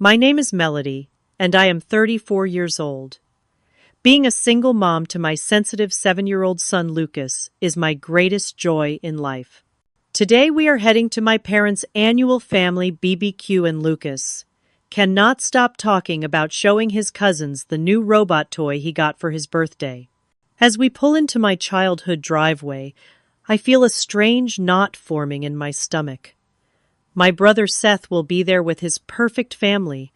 My name is Melody, and I am 34 years old. Being a single mom to my sensitive 7-year-old son Lucas is my greatest joy in life. Today we are heading to my parents' annual family BBQ, and Lucas cannot stop talking about showing his cousins the new robot toy he got for his birthday. As we pull into my childhood driveway, I feel a strange knot forming in my stomach. My brother Seth will be there with his perfect family,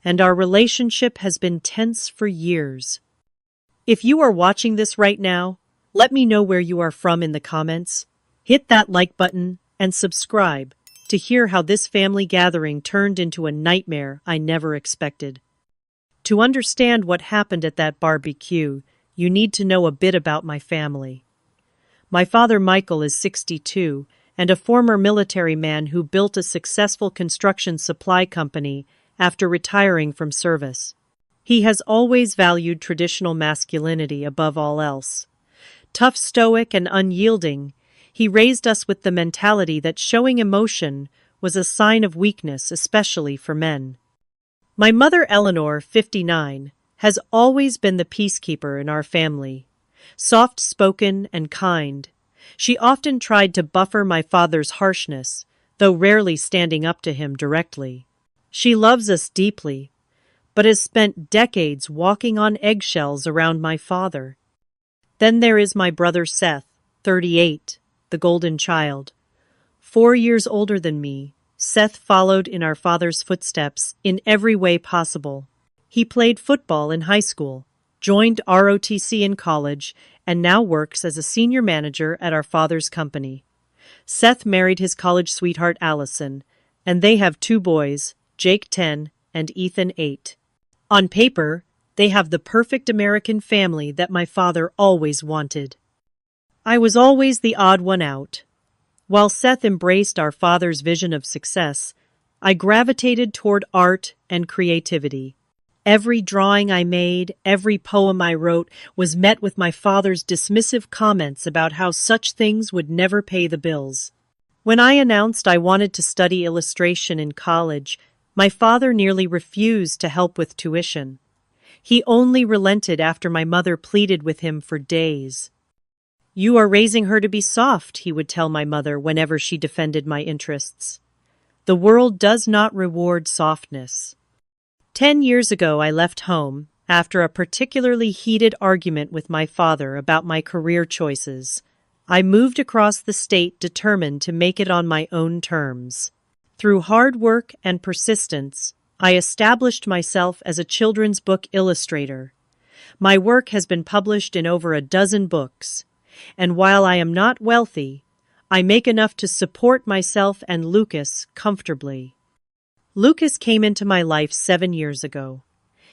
and our relationship has been tense for years. If you are watching this right now, let me know where you are from in the comments. Hit that like button and subscribe to hear how this family gathering turned into a nightmare I never expected. To understand what happened at that barbecue, you need to know a bit about my family. My father Michael is 62 and a former military man who built a successful construction supply company after retiring from service. He has always valued traditional masculinity above all else. Tough, stoic, and unyielding, he raised us with the mentality that showing emotion was a sign of weakness, especially for men. My mother Eleanor, 59, has always been the peacekeeper in our family. Soft-spoken and kind, she often tried to buffer my father's harshness, though rarely standing up to him directly. She loves us deeply, but has spent decades walking on eggshells around my father. Then there is my brother Seth, 38, the golden child. 4 years older than me, Seth followed in our father's footsteps in every way possible. He played football in high school, joined ROTC in college, and now works as a senior manager at our father's company. Seth married his college sweetheart Allison, and they have 2 boys, Jake 10 and Ethan 8. On paper, they have the perfect American family that my father always wanted. I was always the odd one out. While Seth embraced our father's vision of success, I gravitated toward art and creativity. Every drawing I made, every poem I wrote, was met with my father's dismissive comments about how such things would never pay the bills. When I announced I wanted to study illustration in college, my father nearly refused to help with tuition. He only relented after my mother pleaded with him for days. "You are raising her to be soft," he would tell my mother whenever she defended my interests. "The world does not reward softness." 10 years ago, I left home after a particularly heated argument with my father about my career choices. I moved across the state determined to make it on my own terms. Through hard work and persistence, I established myself as a children's book illustrator. My work has been published in over a dozen books, and while I am not wealthy, I make enough to support myself and Lucas comfortably. Lucas came into my life 7 years ago.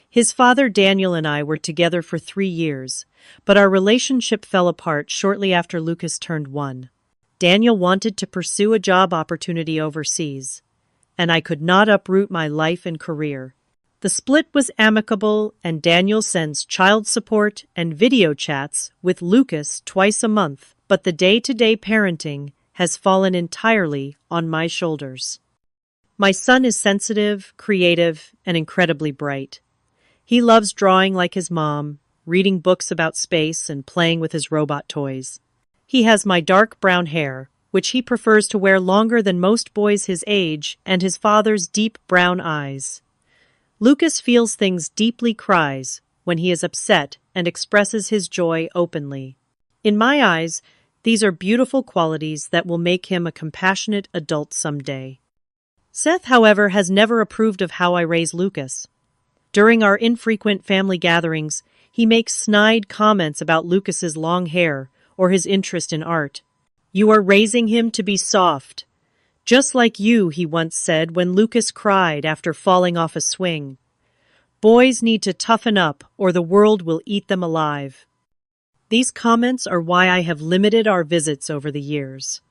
His father Daniel and I were together for 3 years, but our relationship fell apart shortly after Lucas turned 1. Daniel wanted to pursue a job opportunity overseas, and I could not uproot my life and career. The split was amicable, and Daniel sends child support and video chats with Lucas twice a month, but the day-to-day parenting has fallen entirely on my shoulders. My son is sensitive, creative, and incredibly bright. He loves drawing like his mom, reading books about space, and playing with his robot toys. He has my dark brown hair, which he prefers to wear longer than most boys his age, and his father's deep brown eyes. Lucas feels things deeply, cries when he is upset, and expresses his joy openly. In my eyes, these are beautiful qualities that will make him a compassionate adult someday. Seth, however, has never approved of how I raise Lucas. During our infrequent family gatherings, he makes snide comments about Lucas's long hair or his interest in art. "You are raising him to be soft. Just like you," he once said when Lucas cried after falling off a swing. "Boys need to toughen up or the world will eat them alive." These comments are why I have limited our visits over the years.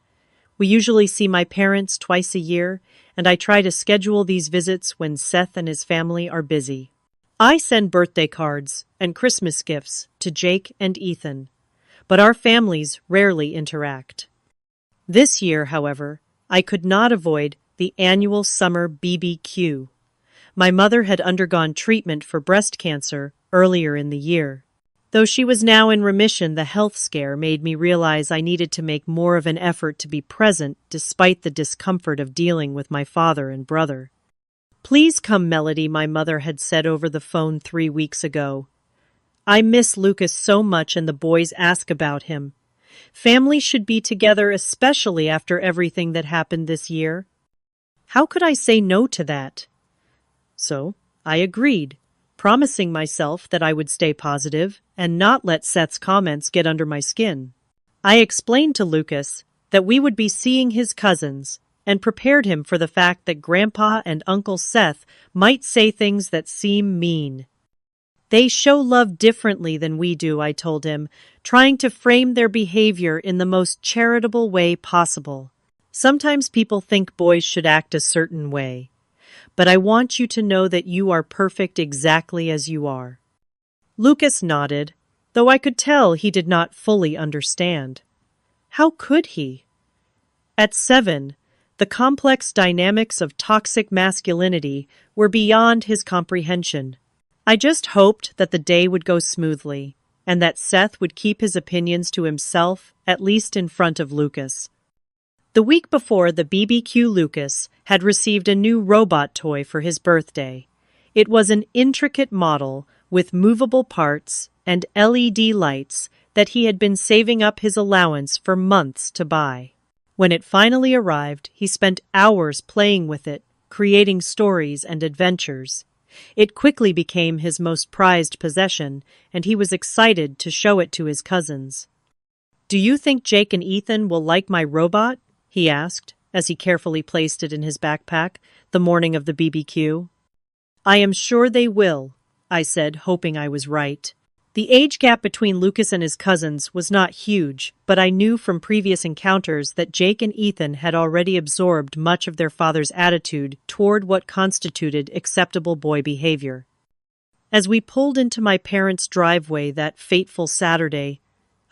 We usually see my parents twice a year, and I try to schedule these visits when Seth and his family are busy. I send birthday cards and Christmas gifts to Jake and Ethan, but our families rarely interact. This year, however, I could not avoid the annual summer BBQ. My mother had undergone treatment for breast cancer earlier in the year. Though she was now in remission, the health scare made me realize I needed to make more of an effort to be present despite the discomfort of dealing with my father and brother. "Please come, Melody," my mother had said over the phone 3 weeks ago. "I miss Lucas so much and the boys ask about him. Family should be together, especially after everything that happened this year." How could I say no to that? So I agreed, promising myself that I would stay positive and not let Seth's comments get under my skin. I explained to Lucas that we would be seeing his cousins and prepared him for the fact that Grandpa and Uncle Seth might say things that seem mean. "They show love differently than we do," I told him, trying to frame their behavior in the most charitable way possible. "Sometimes people think boys should act a certain way, but I want you to know that you are perfect exactly as you are." Lucas nodded, though I could tell he did not fully understand. How could he? At 7, the complex dynamics of toxic masculinity were beyond his comprehension. I just hoped that the day would go smoothly, and that Seth would keep his opinions to himself, at least in front of Lucas. The week before the BBQ, Lucas had received a new robot toy for his birthday. It was an intricate model with movable parts and LED lights that he had been saving up his allowance for months to buy. When it finally arrived, he spent hours playing with it, creating stories and adventures. It quickly became his most prized possession, and he was excited to show it to his cousins. "Do you think Jake and Ethan will like my robot?" he asked, as he carefully placed it in his backpack the morning of the BBQ. "I am sure they will," I said, hoping I was right. The age gap between Lucas and his cousins was not huge, but I knew from previous encounters that Jake and Ethan had already absorbed much of their father's attitude toward what constituted acceptable boy behavior. As we pulled into my parents' driveway that fateful Saturday,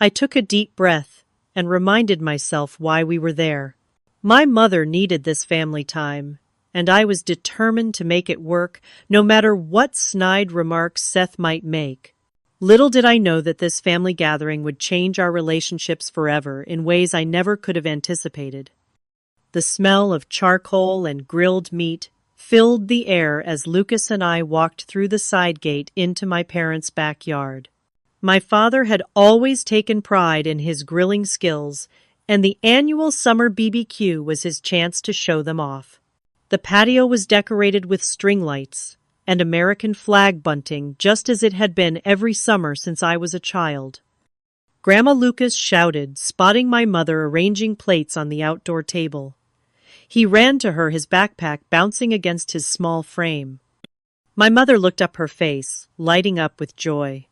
I took a deep breath and reminded myself why we were there. My mother needed this family time, and I was determined to make it work, no matter what snide remarks Seth might make. Little did I know that this family gathering would change our relationships forever in ways I never could have anticipated. The smell of charcoal and grilled meat filled the air as Lucas and I walked through the side gate into my parents' backyard. My father had always taken pride in his grilling skills, and the annual summer BBQ was his chance to show them off. The patio was decorated with string lights and American flag bunting, just as it had been every summer since I was a child. Grandma Lucas shouted, spotting my mother arranging plates on the outdoor table. He ran to her, his backpack bouncing against his small frame. My mother looked up, her face lighting up with joy.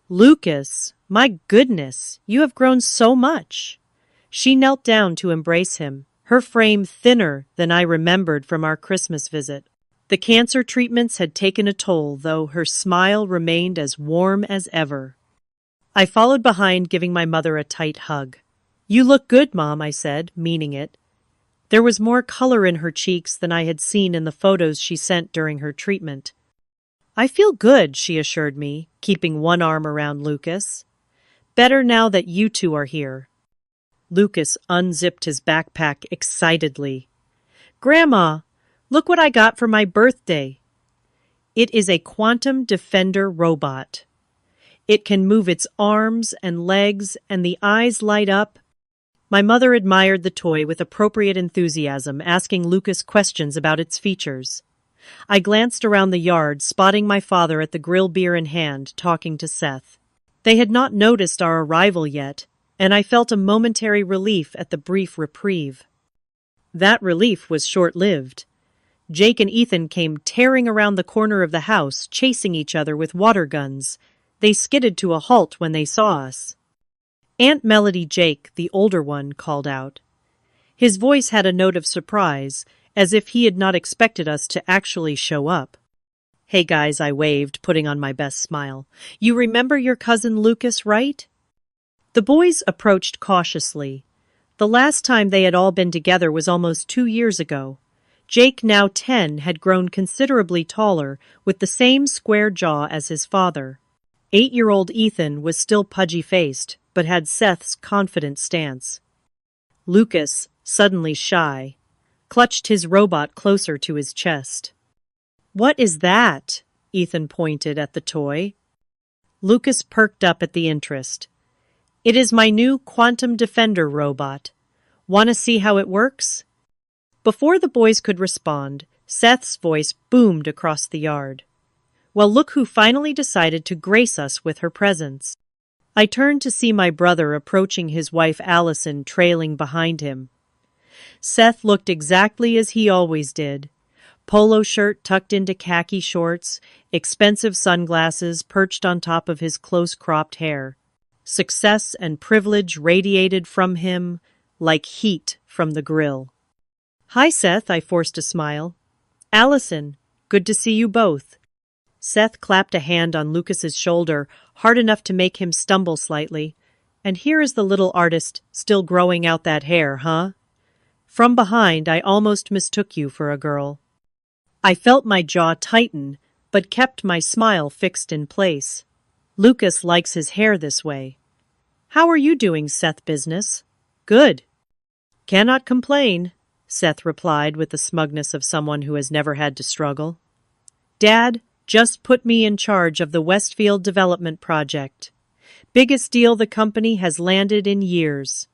"Lucas, my goodness, you have grown so much." She knelt down to embrace him, her frame thinner than I remembered from our Christmas visit. The cancer treatments had taken a toll, though her smile remained as warm as ever. I followed behind, giving my mother a tight hug. "You look good, Mom," I said, meaning it. There was more color in her cheeks than I had seen in the photos she sent during her treatment. "I feel good," she assured me, keeping one arm around Lucas. "Better now that you two are here." Lucas unzipped his backpack excitedly. "Grandma, look what I got for my birthday." It is a Quantum Defender robot. It can move its arms and legs, and the eyes light up. My mother admired the toy with appropriate enthusiasm, asking Lucas questions about its features. I glanced around the yard, spotting my father at the grill, beer in hand, talking to Seth. They had not noticed our arrival yet, and I felt a momentary relief at the brief reprieve. That relief was short-lived. Jake and Ethan came tearing around the corner of the house, chasing each other with water guns. They skidded to a halt when they saw us. "Aunt Melody," Jake, the older one, called out. His voice had a note of surprise, as if he had not expected us to actually show up. "Hey guys," I waved, putting on my best smile. "You remember your cousin Lucas, right?" The boys approached cautiously. The last time they had all been together was almost 2 years ago. Jake, now 10, had grown considerably taller, with the same square jaw as his father. 8-year-old Ethan was still pudgy-faced, but had Seth's confident stance. Lucas, suddenly shy, clutched his robot closer to his chest. "What is that?" Ethan pointed at the toy. Lucas perked up at the interest. "It is my new Quantum Defender robot. Want to see how it works?" Before the boys could respond, Seth's voice boomed across the yard. "Well, look who finally decided to grace us with her presence." I turned to see my brother approaching his wife Allison trailing behind him. Seth looked exactly as he always did. Polo shirt tucked into khaki shorts, expensive sunglasses perched on top of his close-cropped hair. Success and privilege radiated from him like heat from the grill. "Hi, Seth," I forced a smile. "Allison, good to see you both." Seth clapped a hand on Lucas's shoulder, hard enough to make him stumble slightly. "And here is the little artist, still growing out that hair, huh? From behind, I almost mistook you for a girl." I felt my jaw tighten, but kept my smile fixed in place. "Lucas likes his hair this way." "How are you doing, Seth? Business?" "Good." "Cannot complain," Seth replied with the smugness of someone who has never had to struggle. "Dad just put me in charge of the Westfield development project. Biggest deal the company has landed in years."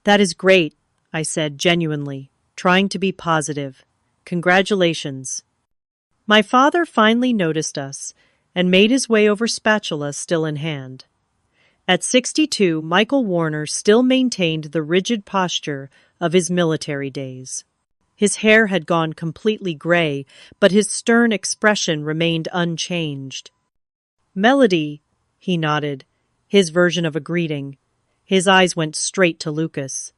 "That is great," I said genuinely, trying to be positive. "Congratulations." My father finally noticed us and made his way over, spatula still in hand. At 62, Michael Warner still maintained the rigid posture of his military days. His hair had gone completely gray, but his stern expression remained unchanged. "Melody," he nodded, his version of a greeting. His eyes went straight to Lucas.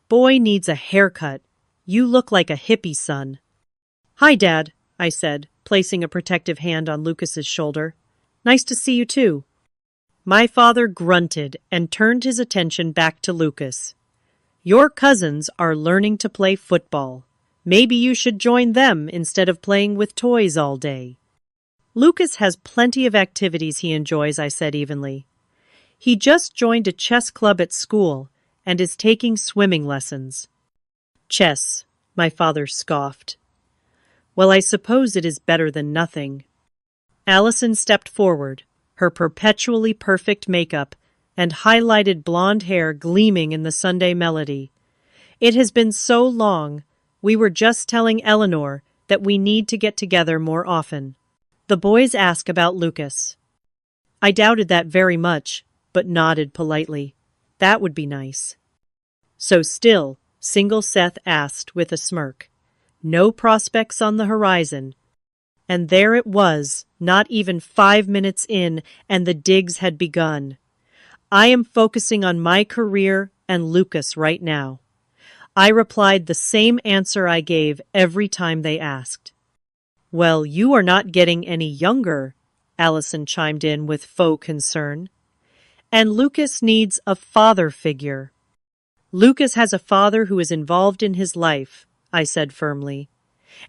"Boy needs a haircut. You look like a hippie, son." "Hi, Dad," I said, placing a protective hand on Lucas's shoulder. "Nice to see you too." My father grunted and turned his attention back to Lucas. "Your cousins are learning to play football. Maybe you should join them instead of playing with toys all day." "Lucas has plenty of activities he enjoys," I said evenly. "He just joined a chess club at school and is taking swimming lessons." "Chess," my father scoffed. "Well, I suppose it is better than nothing." Allison stepped forward, her perpetually perfect makeup and highlighted blonde hair gleaming in the Sunday melody. "It has been so long. We were just telling Eleanor that we need to get together more often." The boys asked about Lucas. I doubted that very much, but nodded politely. That would be nice. "So still," single Seth asked with a smirk. "No prospects on the horizon." And there it was, not even 5 minutes in, and the digs had begun. "I am focusing on my career and Lucas right now." I replied the same answer I gave every time they asked. "Well, you are not getting any younger," Allison chimed in with faux concern. "And Lucas needs a father figure." "Lucas has a father who is involved in his life," I said firmly.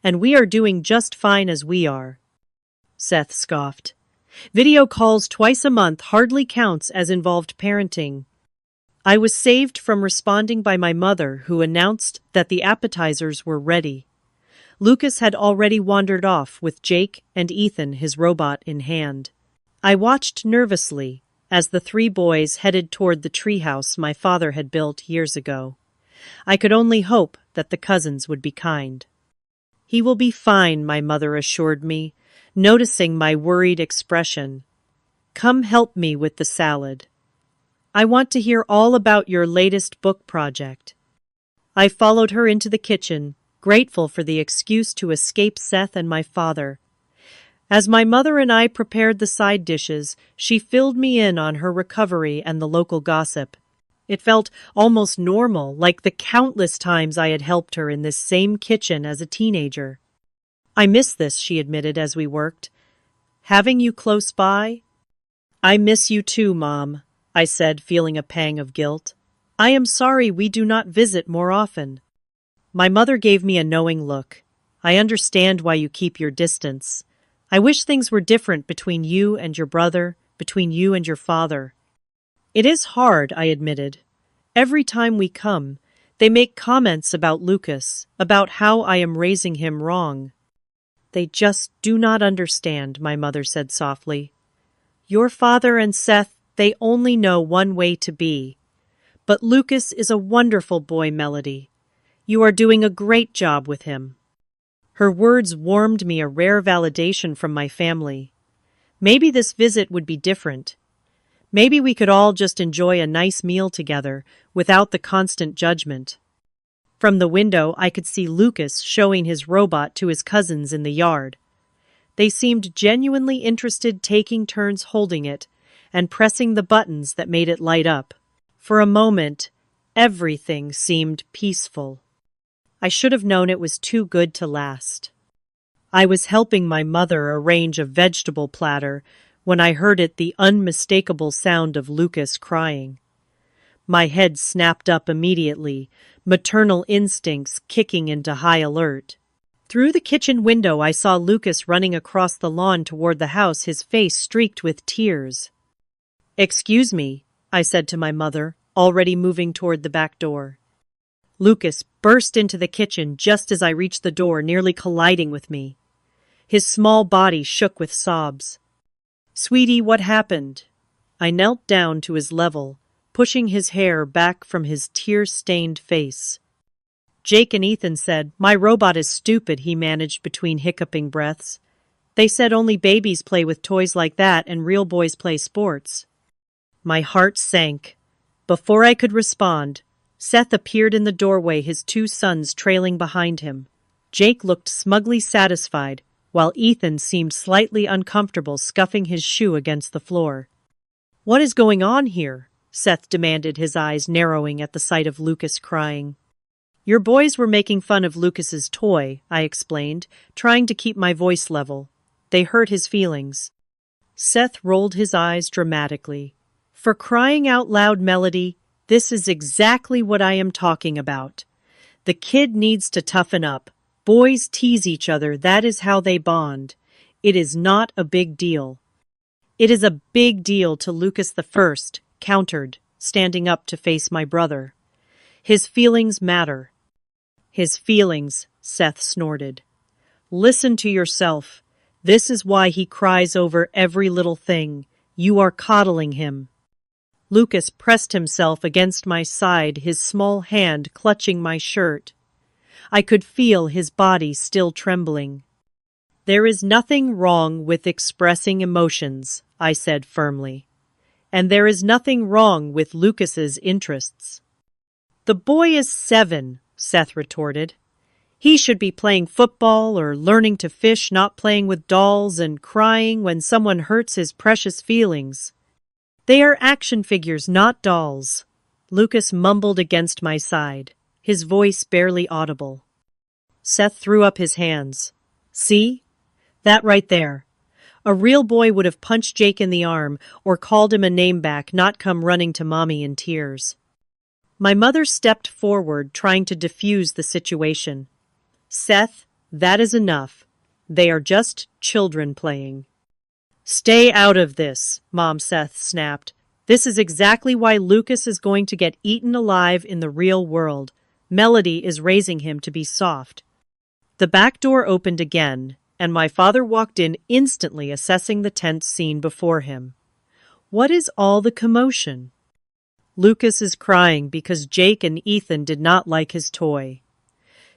"And we are doing just fine as we are." Seth scoffed. "Video calls twice a month hardly counts as involved parenting." I was saved from responding by my mother, who announced that the appetizers were ready. Lucas had already wandered off with Jake and Ethan, his robot, in hand. I watched nervously as the 3 boys headed toward the treehouse my father had built years ago. I could only hope that the cousins would be kind. "He will be fine," my mother assured me, noticing my worried expression. "Come help me with the salad. I want to hear all about your latest book project." I followed her into the kitchen, grateful for the excuse to escape Seth and my father. As my mother and I prepared the side dishes, she filled me in on her recovery and the local gossip. It felt almost normal, like the countless times I had helped her in this same kitchen as a teenager. "I miss this," she admitted as we worked. "Having you close by?" "I miss you too, Mom," I said, feeling a pang of guilt. "I am sorry we do not visit more often." My mother gave me a knowing look. I understand why you keep your distance. I wish things were different between you and your brother, between you and your father. It is hard, I admitted. Every time we come, they make comments about Lucas, about how I am raising him wrong. They just do not understand, my mother said softly. Your father and Seth, they only know one way to be. But Lucas is a wonderful boy, Melody. You are doing a great job with him. Her words warmed me a rare validation from my family. Maybe this visit would be different. Maybe we could all just enjoy a nice meal together without the constant judgment. From the window, I could see Lucas showing his robot to his cousins in the yard. They seemed genuinely interested, taking turns holding it and pressing the buttons that made it light up. For a moment, everything seemed peaceful. I should have known it was too good to last. I was helping my mother arrange a vegetable platter when I heard the unmistakable sound of Lucas crying. My head snapped up immediately, maternal instincts kicking into high alert. Through the kitchen window, I saw Lucas running across the lawn toward the house, his face streaked with tears. "Excuse me," I said to my mother, already moving toward the back door. Lucas burst into the kitchen just as I reached the door, nearly colliding with me. His small body shook with sobs. "Sweetie, what happened?" I knelt down to his level, pushing his hair back from his tear-stained face. "Jake and Ethan said, 'My robot is stupid,'" he managed between hiccuping breaths. "They said only babies play with toys like that and real boys play sports." My heart sank. Before I could respond, Seth appeared in the doorway, his two sons trailing behind him. Jake looked smugly satisfied, while Ethan seemed slightly uncomfortable, scuffing his shoe against the floor. "What is going on here?" Seth demanded, his eyes narrowing at the sight of Lucas crying. "Your boys were making fun of Lucas's toy," I explained, trying to keep my voice level. "They hurt his feelings." Seth rolled his eyes dramatically. "For crying out loud, Melody, this is exactly what I am talking about. The kid needs to toughen up. Boys tease each other, that is how they bond. It is not a big deal." "It is a big deal to Lucas the First," countered, standing up to face my brother. "His feelings matter." "His feelings," Seth snorted. "Listen to yourself. This is why he cries over every little thing. You are coddling him." Lucas pressed himself against my side, his small hand clutching my shirt. I could feel his body still trembling. "There is nothing wrong with expressing emotions," I said firmly. "And there is nothing wrong with Lucas's interests." "The boy is 7, Seth retorted. "He should be playing football or learning to fish, not playing with dolls and crying when someone hurts his precious feelings. They are action figures, not dolls." Lucas mumbled against my side, his voice barely audible. Seth threw up his hands. "See? That right there. A real boy would have punched Jake in the arm or called him a name back, not come running to mommy in tears." My mother stepped forward, trying to defuse the situation. "Seth, that is enough. They are just children playing." "Stay out of this," Mom Seth snapped. "This is exactly why Lucas is going to get eaten alive in the real world. Melody is raising him to be soft." The back door opened again, and my father walked in, instantly assessing the tense scene before him. "What is all the commotion?" "Lucas is crying because Jake and Ethan did not like his toy."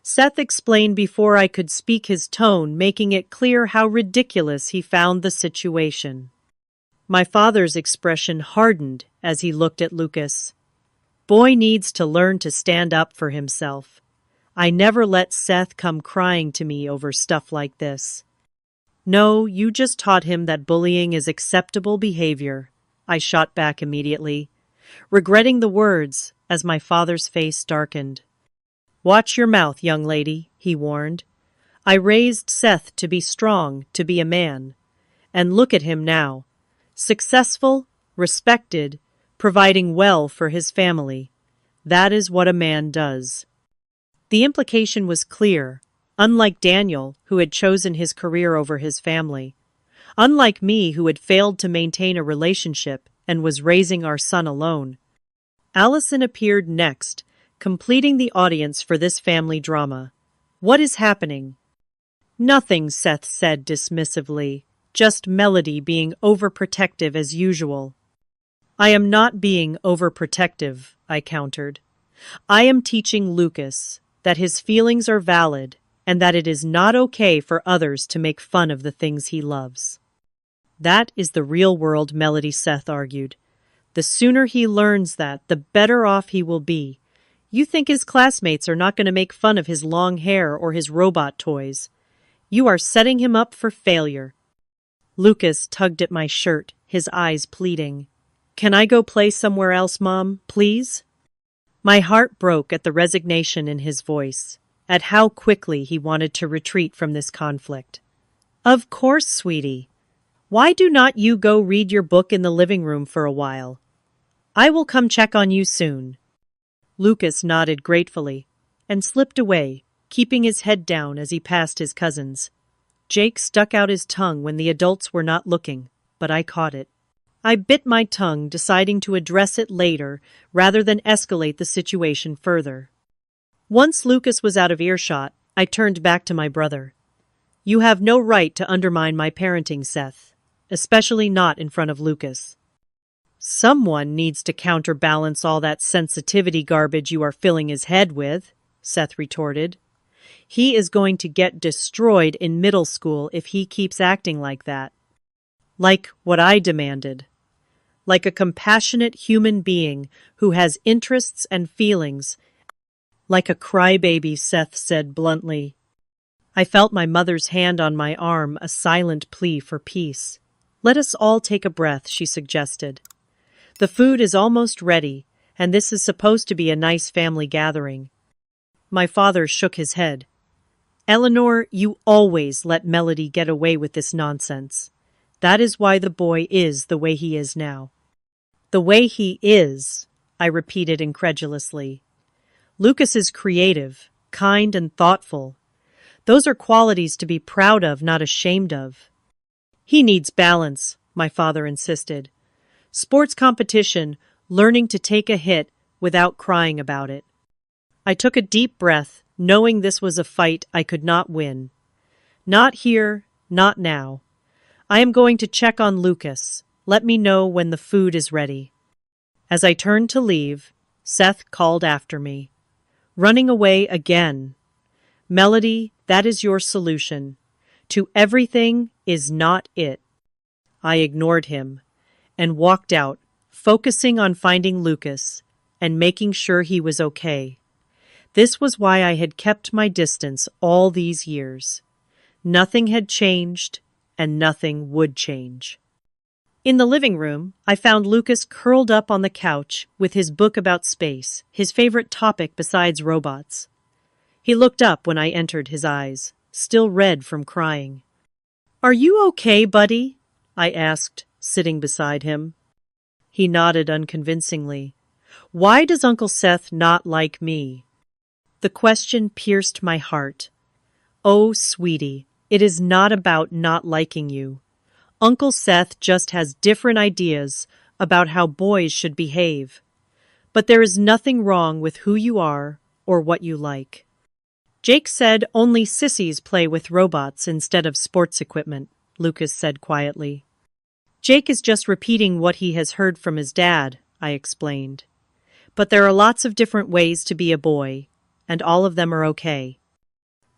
Seth explained before I could speak, his tone making it clear how ridiculous he found the situation. My father's expression hardened as he looked at Lucas. "Boy needs to learn to stand up for himself. I never let Seth come crying to me over stuff like this." "No, you just taught him that bullying is acceptable behavior," I shot back immediately, regretting the words as my father's face darkened. "Watch your mouth, young lady," he warned. "I raised Seth to be strong, to be a man. And look at him now. Successful, respected, providing well for his family. That is what a man does." The implication was clear. Unlike Daniel, who had chosen his career over his family. Unlike me, who had failed to maintain a relationship and was raising our son alone. Allison appeared next, completing the audience for this family drama. "What is happening?" "Nothing," Seth said dismissively. "Just Melody being overprotective as usual." "I am not being overprotective," I countered. "I am teaching Lucas that his feelings are valid and that it is not okay for others to make fun of the things he loves." "That is the real world," Melody, Seth argued. "The sooner he learns that, the better off he will be. You think his classmates are not going to make fun of his long hair or his robot toys. You are setting him up for failure." Lucas tugged at my shirt, his eyes pleading. "Can I go play somewhere else, Mom, please?" My heart broke at the resignation in his voice, at how quickly he wanted to retreat from this conflict. "Of course, sweetie. Why do not you go read your book in the living room for a while? I will come check on you soon." Lucas nodded gratefully and slipped away, keeping his head down as he passed his cousins. Jake stuck out his tongue when the adults were not looking, but I caught it. I bit my tongue, deciding to address it later rather than escalate the situation further. Once Lucas was out of earshot, I turned back to my brother. "You have no right to undermine my parenting, Seth, especially not in front of Lucas." "Someone needs to counterbalance all that sensitivity garbage you are filling his head with," Seth retorted. "He is going to get destroyed in middle school if he keeps acting like that." "Like what I demanded. Like a compassionate human being who has interests and feelings." "Like a crybaby," Seth said bluntly. I felt my mother's hand on my arm, a silent plea for peace. "Let us all take a breath," she suggested. "The food is almost ready, and this is supposed to be a nice family gathering." My father shook his head. "Eleanor, you always let Melody get away with this nonsense. That is why the boy is the way he is now." "The way he is," I repeated incredulously. "Lucas is creative, kind, and thoughtful. Those are qualities to be proud of, not ashamed of." "He needs balance," my father insisted. "Sports competition, learning to take a hit without crying about it." I took a deep breath, knowing this was a fight I could not win. "Not here, not now. I am going to check on Lucas. Let me know when the food is ready." As I turned to leave, Seth called after me. "Running away again. Melody, that is your solution. To everything is not it." I ignored him and walked out, focusing on finding Lucas and making sure he was okay. This was why I had kept my distance all these years. Nothing had changed, and nothing would change. In the living room, I found Lucas curled up on the couch with his book about space, his favorite topic besides robots. He looked up when I entered, his eyes still red from crying. "Are you okay, buddy?" I asked, sitting beside him. He nodded unconvincingly. "Why does Uncle Seth not like me?" The question pierced my heart. "Oh, sweetie, it is not about not liking you. Uncle Seth just has different ideas about how boys should behave. But there is nothing wrong with who you are or what you like." "Jake said only sissies play with robots instead of sports equipment," Lucas said quietly. "Jake is just repeating what he has heard from his dad," I explained. "But there are lots of different ways to be a boy, and all of them are okay."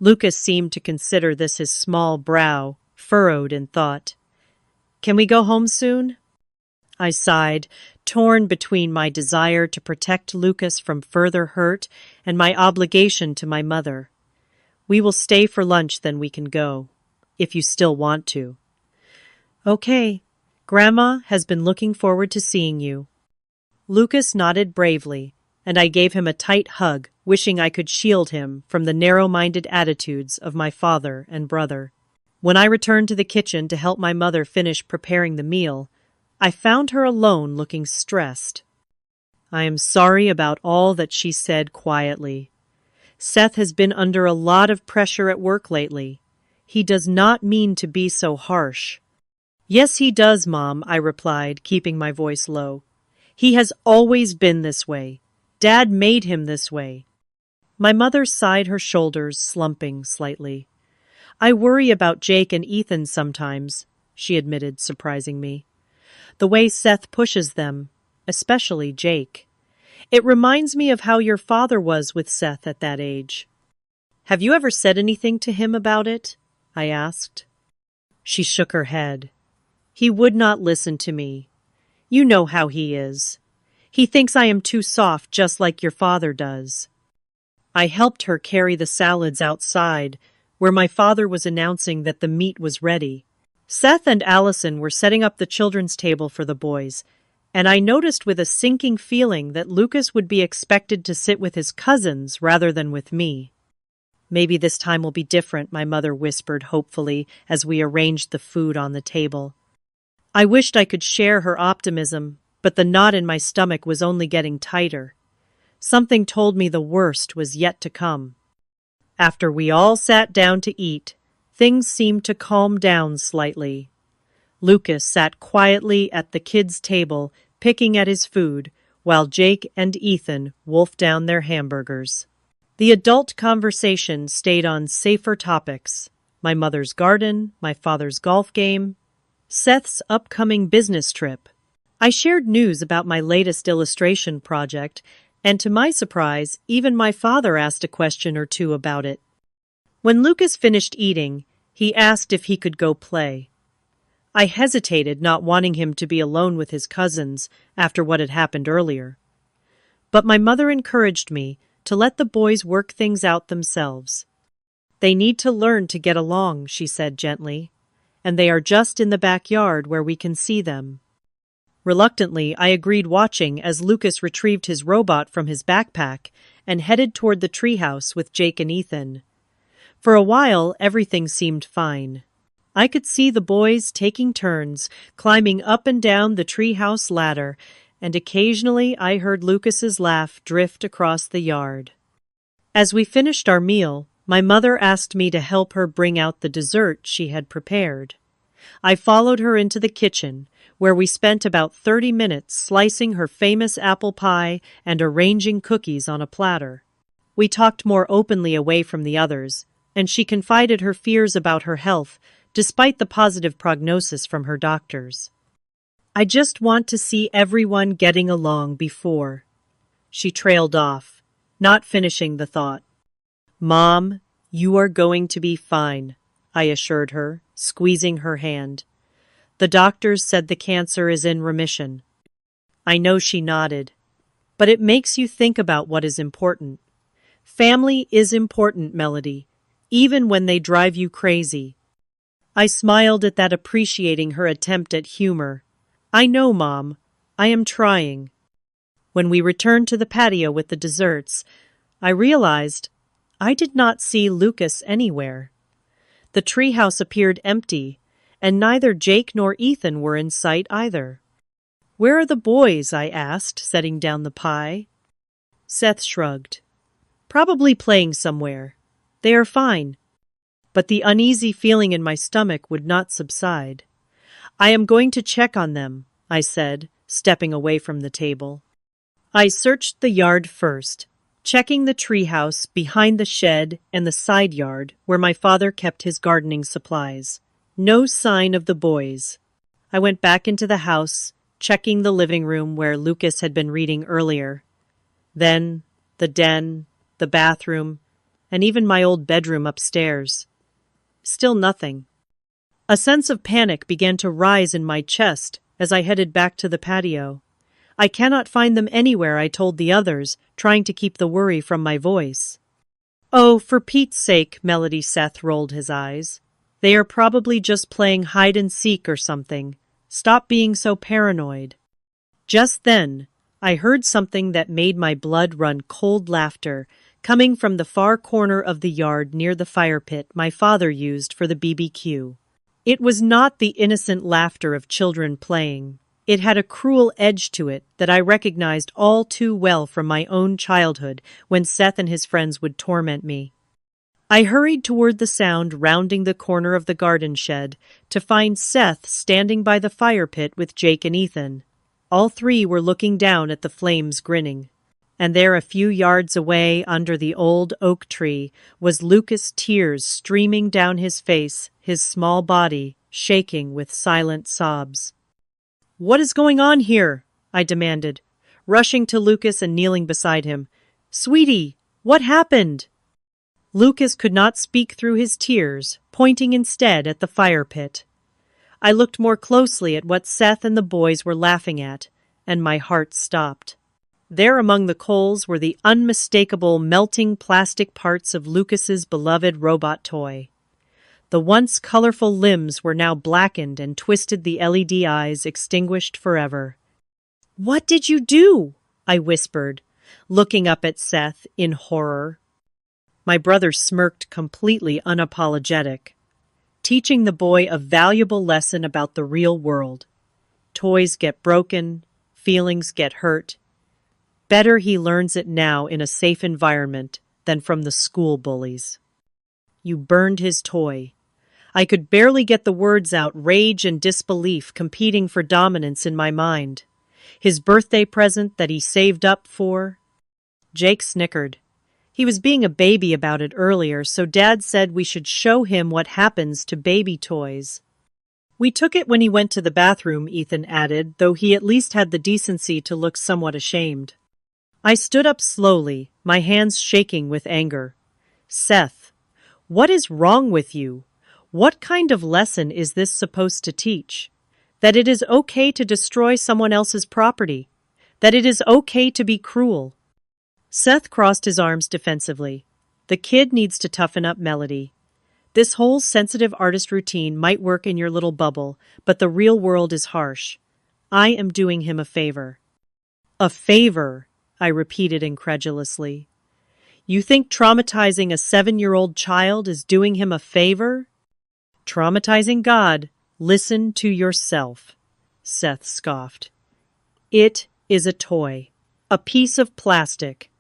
Lucas seemed to consider this, his small brow furrowed in thought. "Can we go home soon?" I sighed, torn between my desire to protect Lucas from further hurt and my obligation to my mother. "We will stay for lunch, then we can go, if you still want to." "Okay. Grandma has been looking forward to seeing you." Lucas nodded bravely, and I gave him a tight hug, wishing I could shield him from the narrow-minded attitudes of my father and brother. When I returned to the kitchen to help my mother finish preparing the meal, I found her alone, looking stressed. "I am sorry about all that," she said quietly. Seth has been under a lot of pressure at work lately. He does not mean to be so harsh. Yes, he does, Mom, I replied, keeping my voice low. He has always been this way. Dad made him this way. My mother sighed, her shoulders slumping slightly. I worry about Jake and Ethan sometimes, she admitted, surprising me. The way Seth pushes them, especially Jake. It reminds me of how your father was with Seth at that age. Have you ever said anything to him about it? I asked. She shook her head. He would not listen to me. You know how he is. He thinks I am too soft, just like your father does. I helped her carry the salads outside, where my father was announcing that the meat was ready. Seth and Allison were setting up the children's table for the boys, and I noticed with a sinking feeling that Lucas would be expected to sit with his cousins rather than with me. Maybe this time will be different, my mother whispered hopefully as we arranged the food on the table. I wished I could share her optimism, but the knot in my stomach was only getting tighter. Something told me the worst was yet to come. After we all sat down to eat, things seemed to calm down slightly. Lucas sat quietly at the kids' table, picking at his food, while Jake and Ethan wolfed down their hamburgers. The adult conversation stayed on safer topics: my mother's garden, my father's golf game, Seth's upcoming business trip. I shared news about my latest illustration project, and to my surprise, even my father asked a question or two about it. When Lucas finished eating, he asked if he could go play. I hesitated, not wanting him to be alone with his cousins after what had happened earlier. But my mother encouraged me to let the boys work things out themselves. They need to learn to get along, she said gently, and they are just in the backyard where we can see them. Reluctantly, I agreed, watching as Lucas retrieved his robot from his backpack and headed toward the treehouse with Jake and Ethan. For a while, everything seemed fine. I could see the boys taking turns, climbing up and down the treehouse ladder, and occasionally I heard Lucas's laugh drift across the yard. As we finished our meal, my mother asked me to help her bring out the dessert she had prepared. I followed her into the kitchen, where we spent about 30 minutes slicing her famous apple pie and arranging cookies on a platter. We talked more openly away from the others, and she confided her fears about her health, despite the positive prognosis from her doctors. I just want to see everyone getting along before. She trailed off, not finishing the thought. Mom, you are going to be fine, I assured her, squeezing her hand. The doctors said the cancer is in remission. I know, she nodded. But it makes you think about what is important. Family is important, Melody, even when they drive you crazy. I smiled at that, appreciating her attempt at humor. I know, Mom. I am trying. When we returned to the patio with the desserts, I realized I did not see Lucas anywhere. The treehouse appeared empty, and neither Jake nor Ethan were in sight either. Where are the boys? I asked, setting down the pie. Seth shrugged. Probably playing somewhere. They are fine. But the uneasy feeling in my stomach would not subside. I am going to check on them, I said, stepping away from the table. I searched the yard first, checking the treehouse, behind the shed, and the side yard where my father kept his gardening supplies. No sign of the boys. I went back into the house, checking the living room where Lucas had been reading earlier. Then the den, the bathroom, and even my old bedroom upstairs. Still nothing. A sense of panic began to rise in my chest as I headed back to the patio. I cannot find them anywhere, I told the others, trying to keep the worry from my voice. Oh, for Pete's sake, Melody. Seth rolled his eyes. They are probably just playing hide and seek or something. Stop being so paranoid. Just then, I heard something that made my blood run cold: laughter, coming from the far corner of the yard near the fire pit my father used for the BBQ. It was not the innocent laughter of children playing. It had a cruel edge to it that I recognized all too well from my own childhood when Seth and his friends would torment me. I hurried toward the sound, rounding the corner of the garden shed, to find Seth standing by the fire pit with Jake and Ethan. All three were looking down at the flames, grinning. And there, a few yards away, under the old oak tree, was Lucas, tears streaming down his face, his small body shaking with silent sobs. "What is going on here?" I demanded, rushing to Lucas and kneeling beside him. "Sweetie, what happened?" Lucas could not speak through his tears, pointing instead at the fire pit. I looked more closely at what Seth and the boys were laughing at, and my heart stopped. There among the coals were the unmistakable melting plastic parts of Lucas's beloved robot toy. The once colorful limbs were now blackened and twisted, the LED eyes extinguished forever. "What did you do?" I whispered, looking up at Seth in horror. My brother smirked, completely unapologetic, teaching the boy a valuable lesson about the real world. Toys get broken, feelings get hurt. Better he learns it now in a safe environment than from the school bullies. "You burned his toy." I could barely get the words out, rage and disbelief competing for dominance in my mind. His birthday present that he saved up for? Jake snickered. He was being a baby about it earlier, so Dad said we should show him what happens to baby toys. "We took it when he went to the bathroom," Ethan added, though he at least had the decency to look somewhat ashamed. I stood up slowly, my hands shaking with anger. "Seth, what is wrong with you? What kind of lesson is this supposed to teach? That it is okay to destroy someone else's property? That it is okay to be cruel?" Seth crossed his arms defensively. "The kid needs to toughen up, Melody. This whole sensitive artist routine might work in your little bubble, but the real world is harsh. I am doing him a favor." "A favor," I repeated incredulously. "You think traumatizing a 7-year-old child is doing him a favor?" "Traumatizing God. Listen to yourself," Seth scoffed. "It is a toy, a piece of plastic.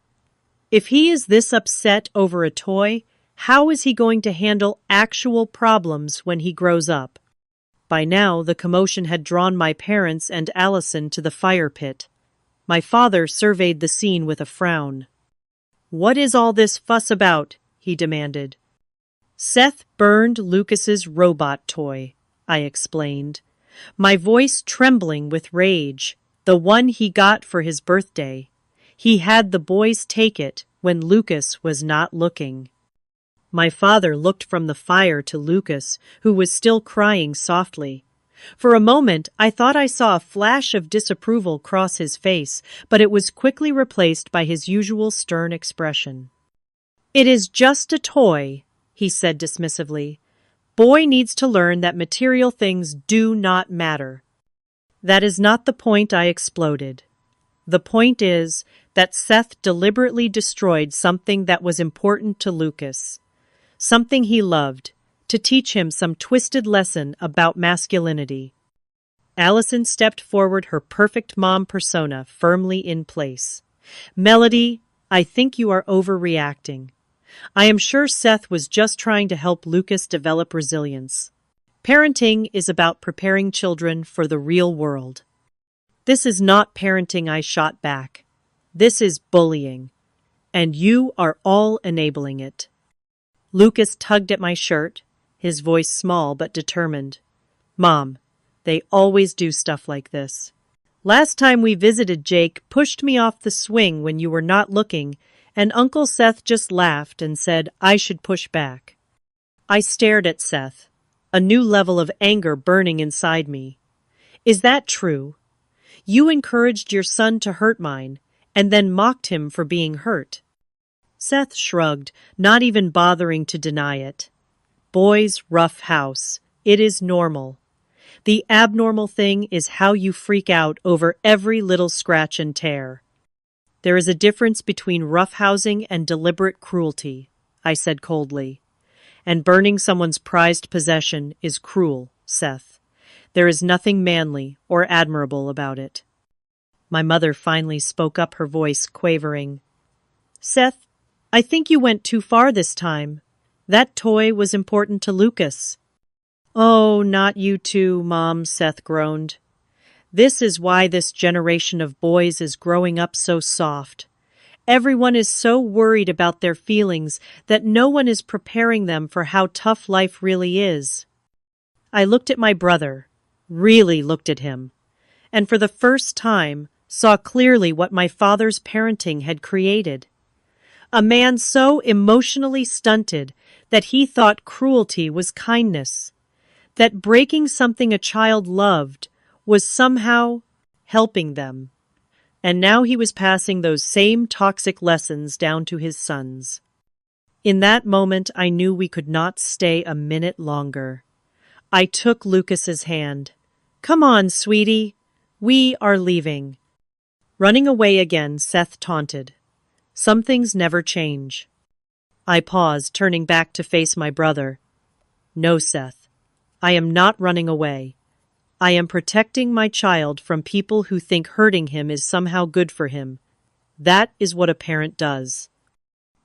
If he is this upset over a toy, how is he going to handle actual problems when he grows up?" By now, the commotion had drawn my parents and Allison to the fire pit. My father surveyed the scene with a frown. "What is all this fuss about?" he demanded. "Seth burned Lucas's robot toy," I explained, my voice trembling with rage, "the one he got for his birthday. He had the boys take it when Lucas was not looking." My father looked from the fire to Lucas, who was still crying softly. For a moment, I thought I saw a flash of disapproval cross his face, but it was quickly replaced by his usual stern expression. "It is just a toy," he said dismissively. "Boy needs to learn that material things do not matter." "That is not the point," I exploded. "The point is that Seth deliberately destroyed something that was important to Lucas, something he loved, to teach him some twisted lesson about masculinity." Allison stepped forward, her perfect mom persona firmly in place. "Melody, I think you are overreacting. I am sure Seth was just trying to help Lucas develop resilience. Parenting is about preparing children for the real world." "This is not parenting," I shot back. "This is bullying. And you are all enabling it." Lucas tugged at my shirt, his voice small but determined. "Mom, they always do stuff like this. Last time we visited, Jake pushed me off the swing when you were not looking, and Uncle Seth just laughed and said I should push back." I stared at Seth, a new level of anger burning inside me. "Is that true? You encouraged your son to hurt mine, and then mocked him for being hurt?" Seth shrugged, not even bothering to deny it. "Boys, rough house. It is normal. The abnormal thing is how you freak out over every little scratch and tear. There is a difference between roughhousing and deliberate cruelty," I said coldly. "And burning someone's prized possession is cruel, Seth. There is nothing manly or admirable about it. My mother finally spoke up, her voice quavering. Seth, I think you went too far this time. That toy was important to Lucas. Oh, not you too, Mom, Seth groaned. This is why this generation of boys is growing up so soft. Everyone is so worried about their feelings that no one is preparing them for how tough life really is. I looked at my brother, really looked at him, and for the first time saw clearly what my father's parenting had created. A man so emotionally stunted that he thought cruelty was kindness, that breaking something a child loved was somehow helping them. And now he was passing those same toxic lessons down to his sons. In that moment, I knew we could not stay a minute longer. I took Lucas's hand. Come on, sweetie. We are leaving. Running away again, Seth taunted. Some things never change. I paused, turning back to face my brother. No, Seth. I am not running away. I am protecting my child from people who think hurting him is somehow good for him. That is what a parent does.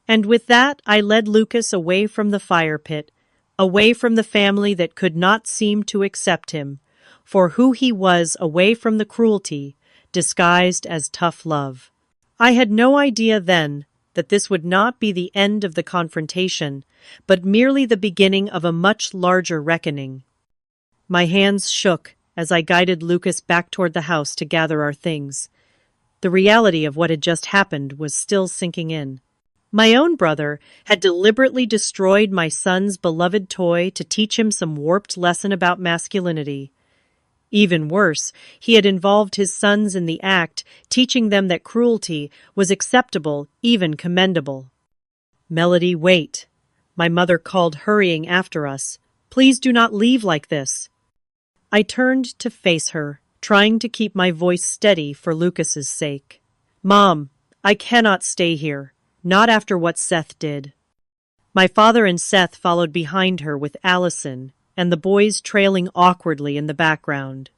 And with that, I led Lucas away from the fire pit, away from the family that could not seem to accept him, for who he was, away from the cruelty, disguised as tough love. I had no idea then that this would not be the end of the confrontation, but merely the beginning of a much larger reckoning. My hands shook as I guided Lucas back toward the house to gather our things. The reality of what had just happened was still sinking in. My own brother had deliberately destroyed my son's beloved toy to teach him some warped lesson about masculinity. Even worse, he had involved his sons in the act, teaching them that cruelty was acceptable, even commendable. Melody, wait. My mother called, hurrying after us. Please do not leave like this. I turned to face her, trying to keep my voice steady for Lucas's sake. Mom, I cannot stay here, not after what Seth did. My father and Seth followed behind her with Allison, and the boys trailing awkwardly in the background.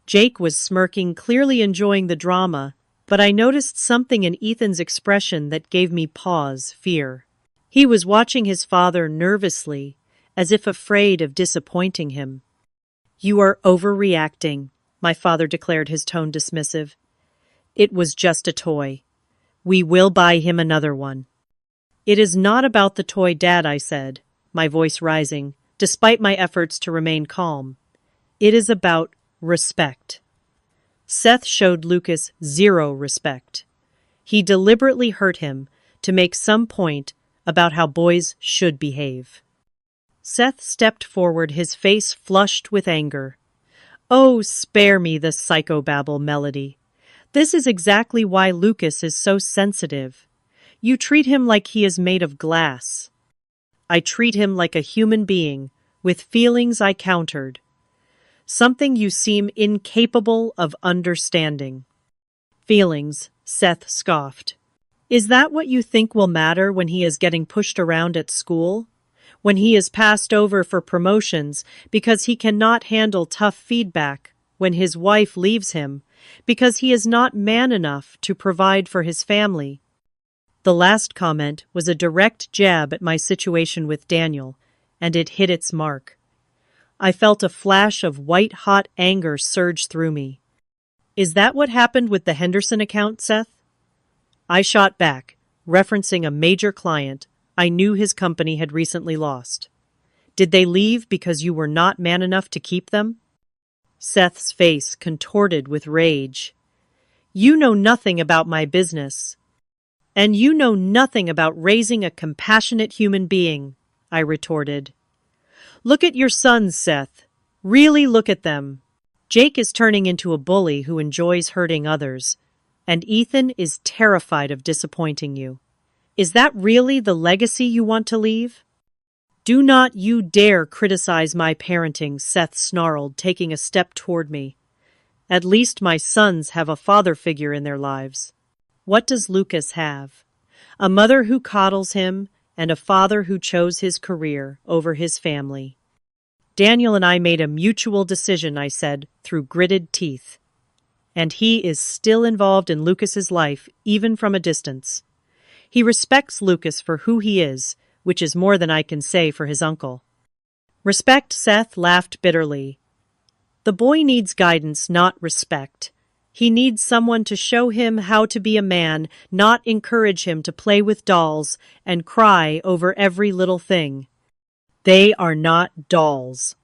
Jake was smirking, clearly enjoying the drama, but I noticed something in Ethan's expression that gave me pause, fear. He was watching his father nervously, as if afraid of disappointing him. You are overreacting, my father declared, his tone dismissive. It was just a toy. We will buy him another one. It is not about the toy, Dad, I said, my voice rising, despite my efforts to remain calm. It is about respect. Seth showed Lucas zero respect. He deliberately hurt him to make some point about how boys should behave. Seth stepped forward, his face flushed with anger. Oh, spare me the psychobabble, Melody. This is exactly why Lucas is so sensitive. You treat him like he is made of glass. I treat him like a human being, with feelings, I countered. Something you seem incapable of understanding. Feelings, Seth scoffed. Is that what you think will matter when he is getting pushed around at school? When he is passed over for promotions because he cannot handle tough feedback, when his wife leaves him because he is not man enough to provide for his family? The last comment was a direct jab at my situation with Daniel, and it hit its mark. I felt a flash of white-hot anger surge through me. Is that what happened with the Henderson account, Seth? I shot back, referencing a major client I knew his company had recently lost. Did they leave because you were not man enough to keep them? Seth's face contorted with rage. You know nothing about my business. And you know nothing about raising a compassionate human being, I retorted. Look at your sons, Seth. Really look at them. Jake is turning into a bully who enjoys hurting others, and Ethan is terrified of disappointing you. Is that really the legacy you want to leave? Do not you dare criticize my parenting, Seth snarled, taking a step toward me. At least my sons have a father figure in their lives. What does Lucas have? A mother who coddles him and a father who chose his career over his family. Daniel and I made a mutual decision, I said, through gritted teeth. And he is still involved in Lucas's life, even from a distance. He respects Lucas for who he is, which is more than I can say for his uncle. Respect, Seth laughed bitterly. The boy needs guidance, not respect. He needs someone to show him how to be a man, not encourage him to play with dolls and cry over every little thing. They are not dolls,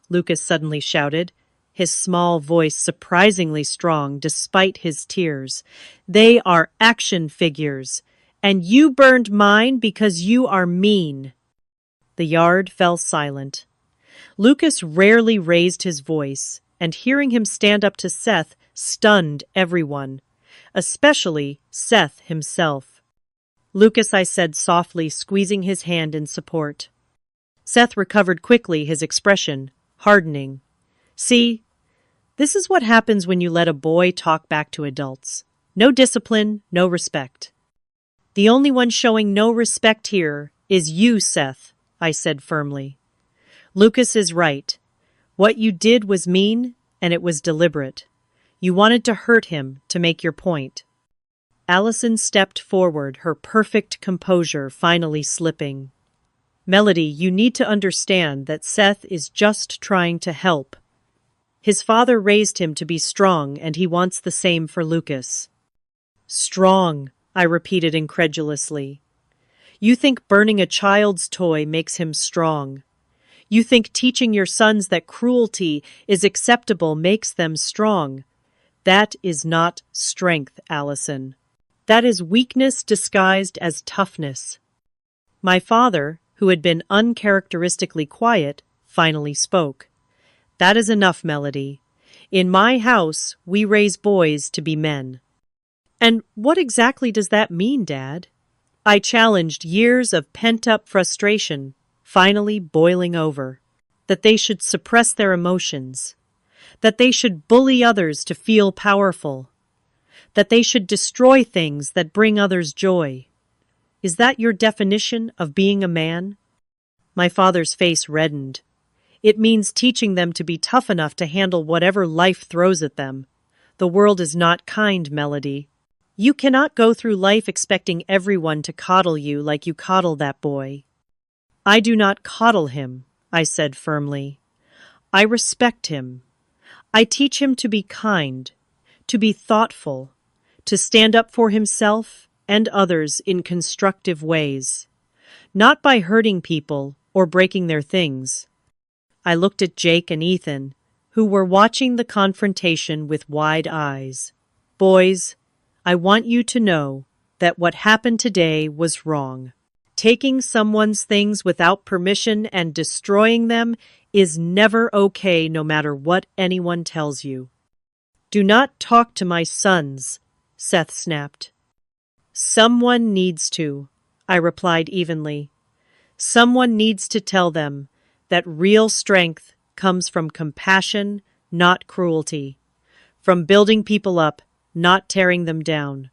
Lucas suddenly shouted, his small voice surprisingly strong despite his tears. They are action figures, and you burned mine because you are mean. The yard fell silent. Lucas rarely raised his voice, and hearing him stand up to Seth stunned everyone, especially Seth himself. Lucas, I said softly, squeezing his hand in support. Seth recovered quickly, his expression hardening. See, this is what happens when you let a boy talk back to adults. No discipline, no respect. The only one showing no respect here is you, Seth, I said firmly. Lucas is right. What you did was mean, and it was deliberate. You wanted to hurt him to make your point. Allison stepped forward, her perfect composure finally slipping. Melody, you need to understand that Seth is just trying to help. His father raised him to be strong, and he wants the same for Lucas. Strong, I repeated incredulously. You think burning a child's toy makes him strong. You think teaching your sons that cruelty is acceptable makes them strong. That is not strength, Allison. That is weakness disguised as toughness. My father, who had been uncharacteristically quiet, finally spoke. That is enough, Melody. In my house, we raise boys to be men. And what exactly does that mean, Dad? I challenged, years of pent-up frustration finally boiling over. That they should suppress their emotions. That they should bully others to feel powerful. That they should destroy things that bring others joy. Is that your definition of being a man? My father's face reddened. It means teaching them to be tough enough to handle whatever life throws at them. The world is not kind, Melody. You cannot go through life expecting everyone to coddle you like you coddle that boy. I do not coddle him, I said firmly. I respect him. I teach him to be kind, to be thoughtful, to stand up for himself and others in constructive ways, not by hurting people or breaking their things. I looked at Jake and Ethan, who were watching the confrontation with wide eyes. Boys, I want you to know that what happened today was wrong. Taking someone's things without permission and destroying them is never okay, no matter what anyone tells you. Do not talk to my sons, Seth snapped. Someone needs to, I replied evenly. Someone needs to tell them that real strength comes from compassion, not cruelty, from building people up, not tearing them down.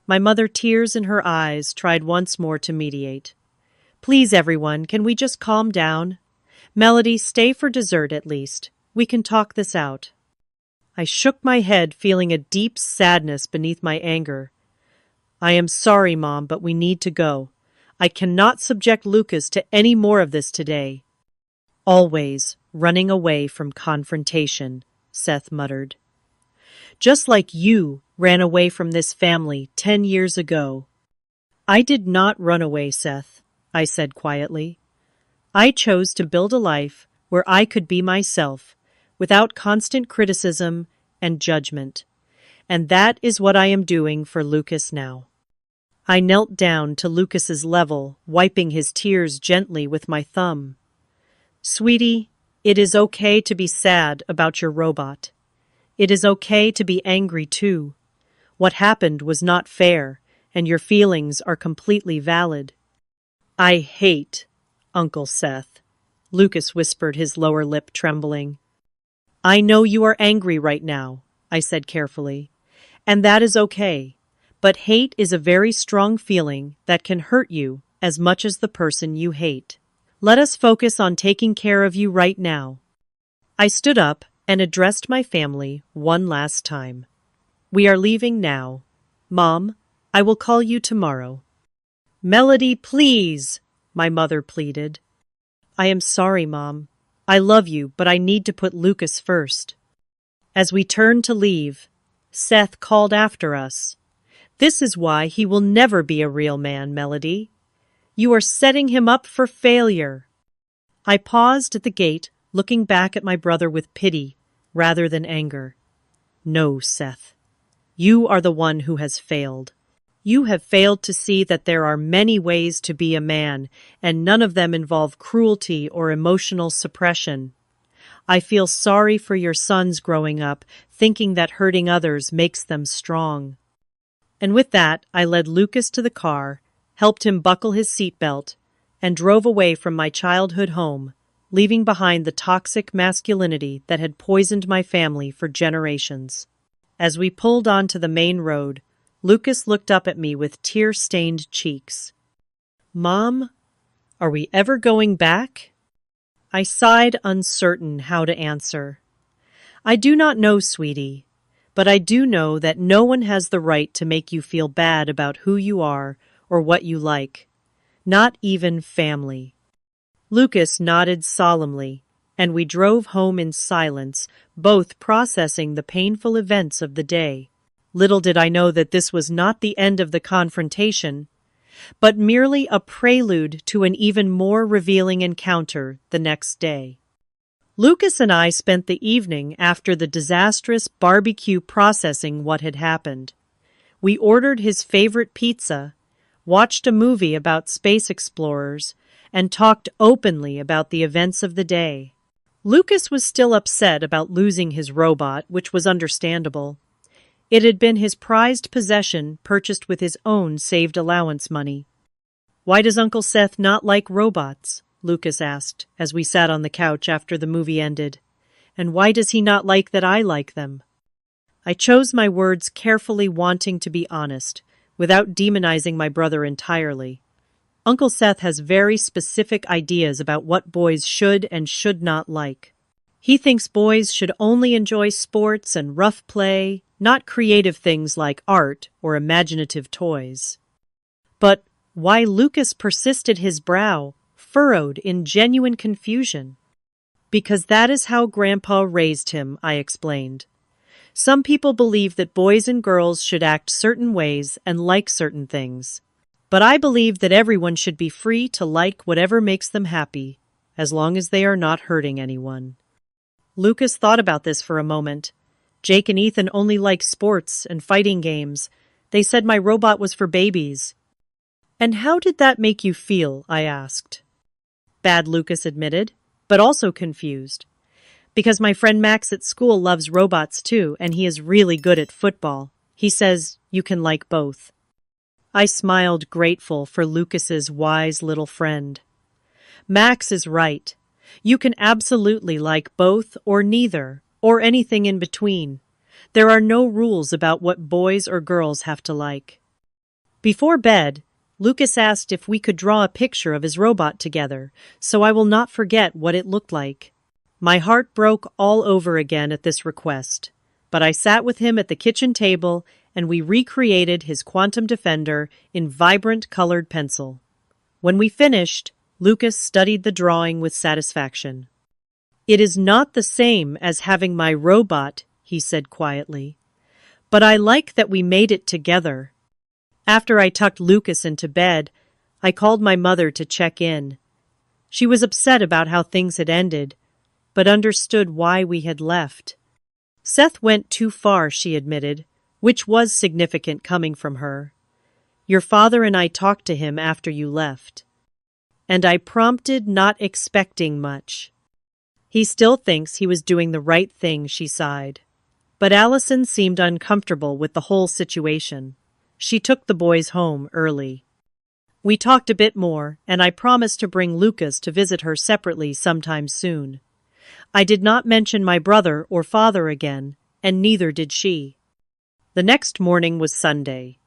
My mother, tears in her eyes, tried once more to mediate. Please, everyone, can we just calm down? Melody, stay for dessert at least. We can talk this out. I shook my head, feeling a deep sadness beneath my anger. I am sorry, Mom, but we need to go. I cannot subject Lucas to any more of this today. Always running away from confrontation, Seth muttered. Just like you ran away from this family 10 years ago. I did not run away, Seth, I said quietly. I chose to build a life where I could be myself, without constant criticism and judgment. And that is what I am doing for Lucas now. I knelt down to Lucas's level, wiping his tears gently with my thumb. Sweetie, it is okay to be sad about your robot. It is okay to be angry too. What happened was not fair, and your feelings are completely valid. I hate Uncle Seth, Lucas whispered, his lower lip trembling. I know you are angry right now, I said carefully, and that is okay. But hate is a very strong feeling that can hurt you as much as the person you hate. Let us focus on taking care of you right now. I stood up and addressed my family one last time. We are leaving now. Mom, I will call you tomorrow. Melody, please, my mother pleaded. I am sorry, Mom. I love you, but I need to put Lucas first. As we turned to leave, Seth called after us. This is why he will never be a real man, Melody. You are setting him up for failure. I paused at the gate, looking back at my brother with pity rather than anger. No, Seth. You are the one who has failed. You have failed to see that there are many ways to be a man, and none of them involve cruelty or emotional suppression. I feel sorry for your sons growing up, thinking that hurting others makes them strong. And with that, I led Lucas to the car, helped him buckle his seatbelt, and drove away from my childhood home, leaving behind the toxic masculinity that had poisoned my family for generations. As we pulled onto the main road, Lucas looked up at me with tear-stained cheeks. Mom, are we ever going back? I sighed, uncertain how to answer. I do not know, sweetie, but I do know that no one has the right to make you feel bad about who you are or what you like. Not even family. Lucas nodded solemnly, and we drove home in silence, both processing the painful events of the day. Little did I know that this was not the end of the confrontation, but merely a prelude to an even more revealing encounter the next day. Lucas and I spent the evening after the disastrous barbecue processing what had happened. We ordered his favorite pizza, watched a movie about space explorers, and talked openly about the events of the day. Lucas was still upset about losing his robot, which was understandable. It had been his prized possession, purchased with his own saved allowance money. Why does Uncle Seth not like robots? Lucas asked, as we sat on the couch after the movie ended. And why does he not like that I like them? I chose my words carefully, wanting to be honest, without demonizing my brother entirely. Uncle Seth has very specific ideas about what boys should and should not like. He thinks boys should only enjoy sports and rough play, not creative things like art or imaginative toys. But why Lucas persisted, his brow furrowed in genuine confusion. Because that is how Grandpa raised him, I explained. Some people believe that boys and girls should act certain ways and like certain things. But I believe that everyone should be free to like whatever makes them happy, as long as they are not hurting anyone. Lucas thought about this for a moment. Jake and Ethan only like sports and fighting games. They said my robot was for babies. And how did that make you feel? I asked. Bad, Lucas admitted, but also confused. Because my friend Max at school loves robots too, and he is really good at football. He says you can like both. I smiled, grateful for Lucas's wise little friend. Max is right. You can absolutely like both or neither, or anything in between. There are no rules about what boys or girls have to like. Before bed, Lucas asked if we could draw a picture of his robot together, so I will not forget what it looked like. My heart broke all over again at this request, but I sat with him at the kitchen table and we recreated his quantum defender in vibrant colored pencil. When we finished, Lucas studied the drawing with satisfaction. It is not the same as having my robot, he said quietly, but I like that we made it together. After I tucked Lucas into bed, I called my mother to check in. She was upset about how things had ended, but understood why we had left. Seth went too far, she admitted, which was significant coming from her. Your father and I talked to him after you left. And I prompted, not expecting much. He still thinks he was doing the right thing, she sighed. But Allison seemed uncomfortable with the whole situation. She took the boys home early. We talked a bit more, and I promised to bring Lucas to visit her separately sometime soon. I did not mention my brother or father again, and neither did she. The next morning was Sunday.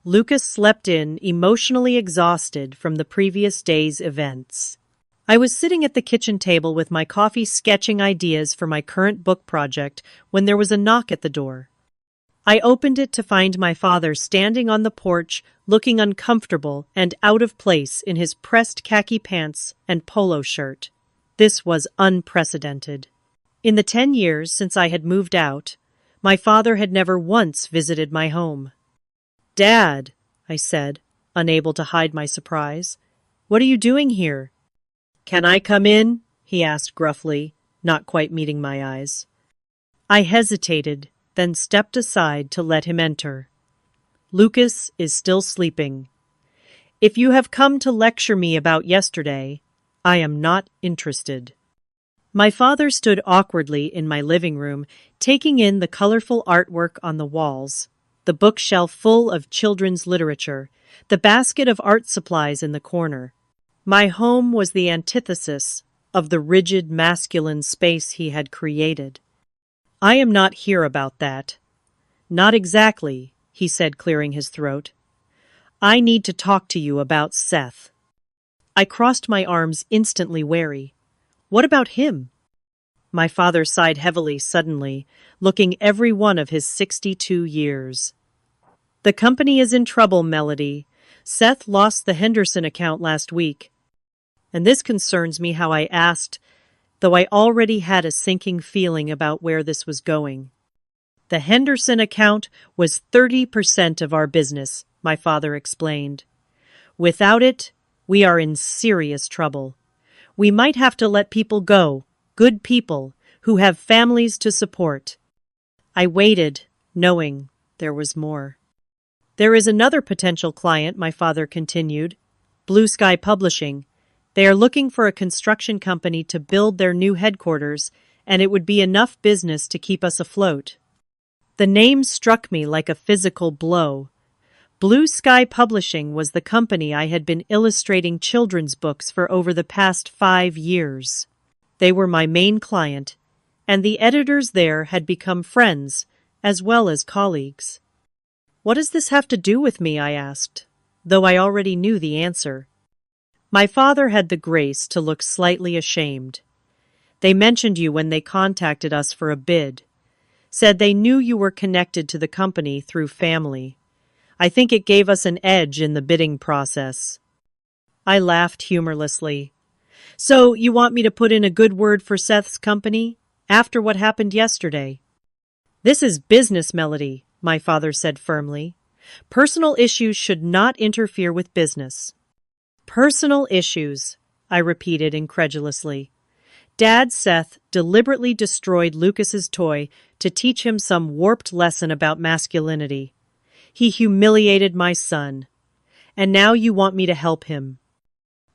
Lucas slept in, emotionally exhausted from the previous day's events. I was sitting at the kitchen table with my coffee sketching ideas for my current book project when there was a knock at the door. I opened it to find my father standing on the porch, looking uncomfortable and out of place in his pressed khaki pants and polo shirt. This was unprecedented. In the 10 years since I had moved out, my father had never once visited my home. "Dad," I said, unable to hide my surprise, "what are you doing here?" "Can I come in?" he asked gruffly, not quite meeting my eyes. I hesitated, then stepped aside to let him enter. "Lucas is still sleeping. If you have come to lecture me about yesterday, I am not interested." My father stood awkwardly in my living room, taking in the colorful artwork on the walls, the bookshelf full of children's literature, the basket of art supplies in the corner. My home was the antithesis of the rigid masculine space he had created. "I am not here about that." "Not exactly," he said, clearing his throat. "I need to talk to you about Seth." I crossed my arms, instantly wary. "What about him?" My father sighed heavily suddenly, looking every one of his 62 years. "The company is in trouble, Melody. Seth lost the Henderson account last week. And this concerns me," how I asked, though I already had a sinking feeling about where this was going. "The Henderson account was 30% of our business," my father explained. "Without it, we are in serious trouble. We might have to let people go, good people, who have families to support." I waited, knowing there was more. "There is another potential client," my father continued, "Blue Sky Publishing. They are looking for a construction company to build their new headquarters, and it would be enough business to keep us afloat." The name struck me like a physical blow. Blue Sky Publishing was the company I had been illustrating children's books for over the past 5 years. They were my main client, and the editors there had become friends as well as colleagues. "What does this have to do with me?" I asked, though I already knew the answer. My father had the grace to look slightly ashamed. "They mentioned you when they contacted us for a bid. Said they knew you were connected to the company through family. I think it gave us an edge in the bidding process." I laughed humorlessly. "So you want me to put in a good word for Seth's company, after what happened yesterday?" "This is business, Melody," my father said firmly. "Personal issues should not interfere with business." "Personal issues," I repeated incredulously. Dad Seth deliberately destroyed Lucas's toy to teach him some warped lesson about masculinity. He humiliated my son. And now you want me to help him.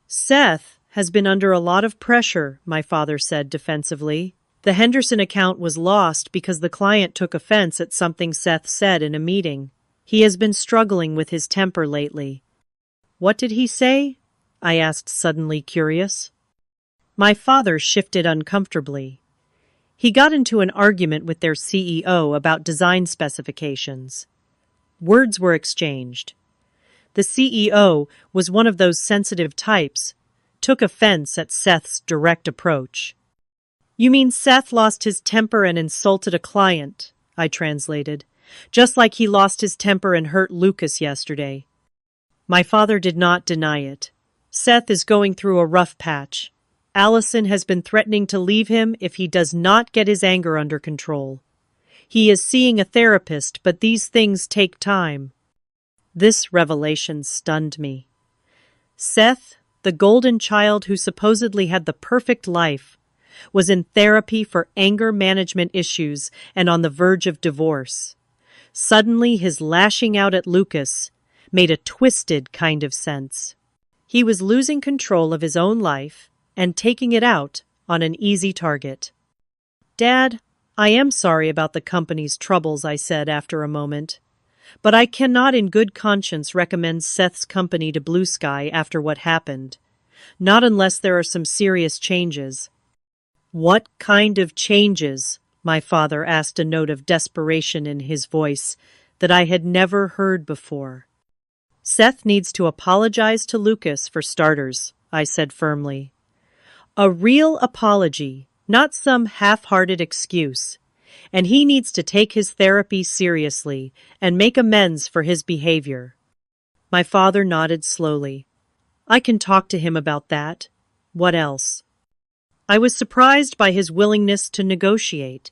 "Seth has been under a lot of pressure," my father said defensively. "The Henderson account was lost because the client took offense at something Seth said in a meeting. He has been struggling with his temper lately." "What did he say?" I asked, suddenly curious. My father shifted uncomfortably. He got into an argument with their CEO about design specifications. Words were exchanged. The CEO was one of those sensitive types, took offense at Seth's direct approach. "You mean Seth lost his temper and insulted a client," I translated, "just like he lost his temper and hurt Lucas yesterday." My father did not deny it. "Seth is going through a rough patch. Allison has been threatening to leave him if he does not get his anger under control. He is seeing a therapist, but these things take time." This revelation stunned me. Seth, the golden child who supposedly had the perfect life, was in therapy for anger management issues and on the verge of divorce. Suddenly, his lashing out at Lucas made a twisted kind of sense. He was losing control of his own life and taking it out on an easy target. "Dad, I am sorry about the company's troubles," I said after a moment. "But I cannot in good conscience recommend Seth's company to Blue Sky after what happened. Not unless there are some serious changes." "What kind of changes?" my father asked, a note of desperation in his voice that I had never heard before. "Seth needs to apologize to Lucas for starters," I said firmly. A real apology, not some half-hearted excuse. And he needs to take his therapy seriously and make amends for his behavior. My father nodded slowly. I can talk to him about that. What else? I was surprised by his willingness to negotiate.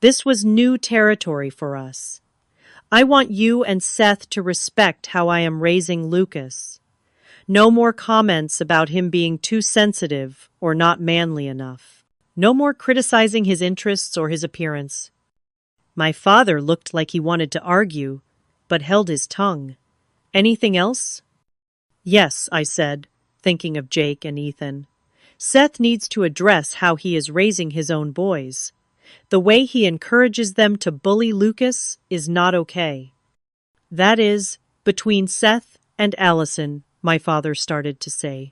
This was new territory for us. I want you and Seth to respect how I am raising Lucas. No more comments about him being too sensitive or not manly enough. No more criticizing his interests or his appearance. My father looked like he wanted to argue, but held his tongue. Anything else? Yes, I said, thinking of Jake and Ethan. Seth needs to address how he is raising his own boys. The way he encourages them to bully Lucas is not okay. That is, between Seth and Allison, my father started to say.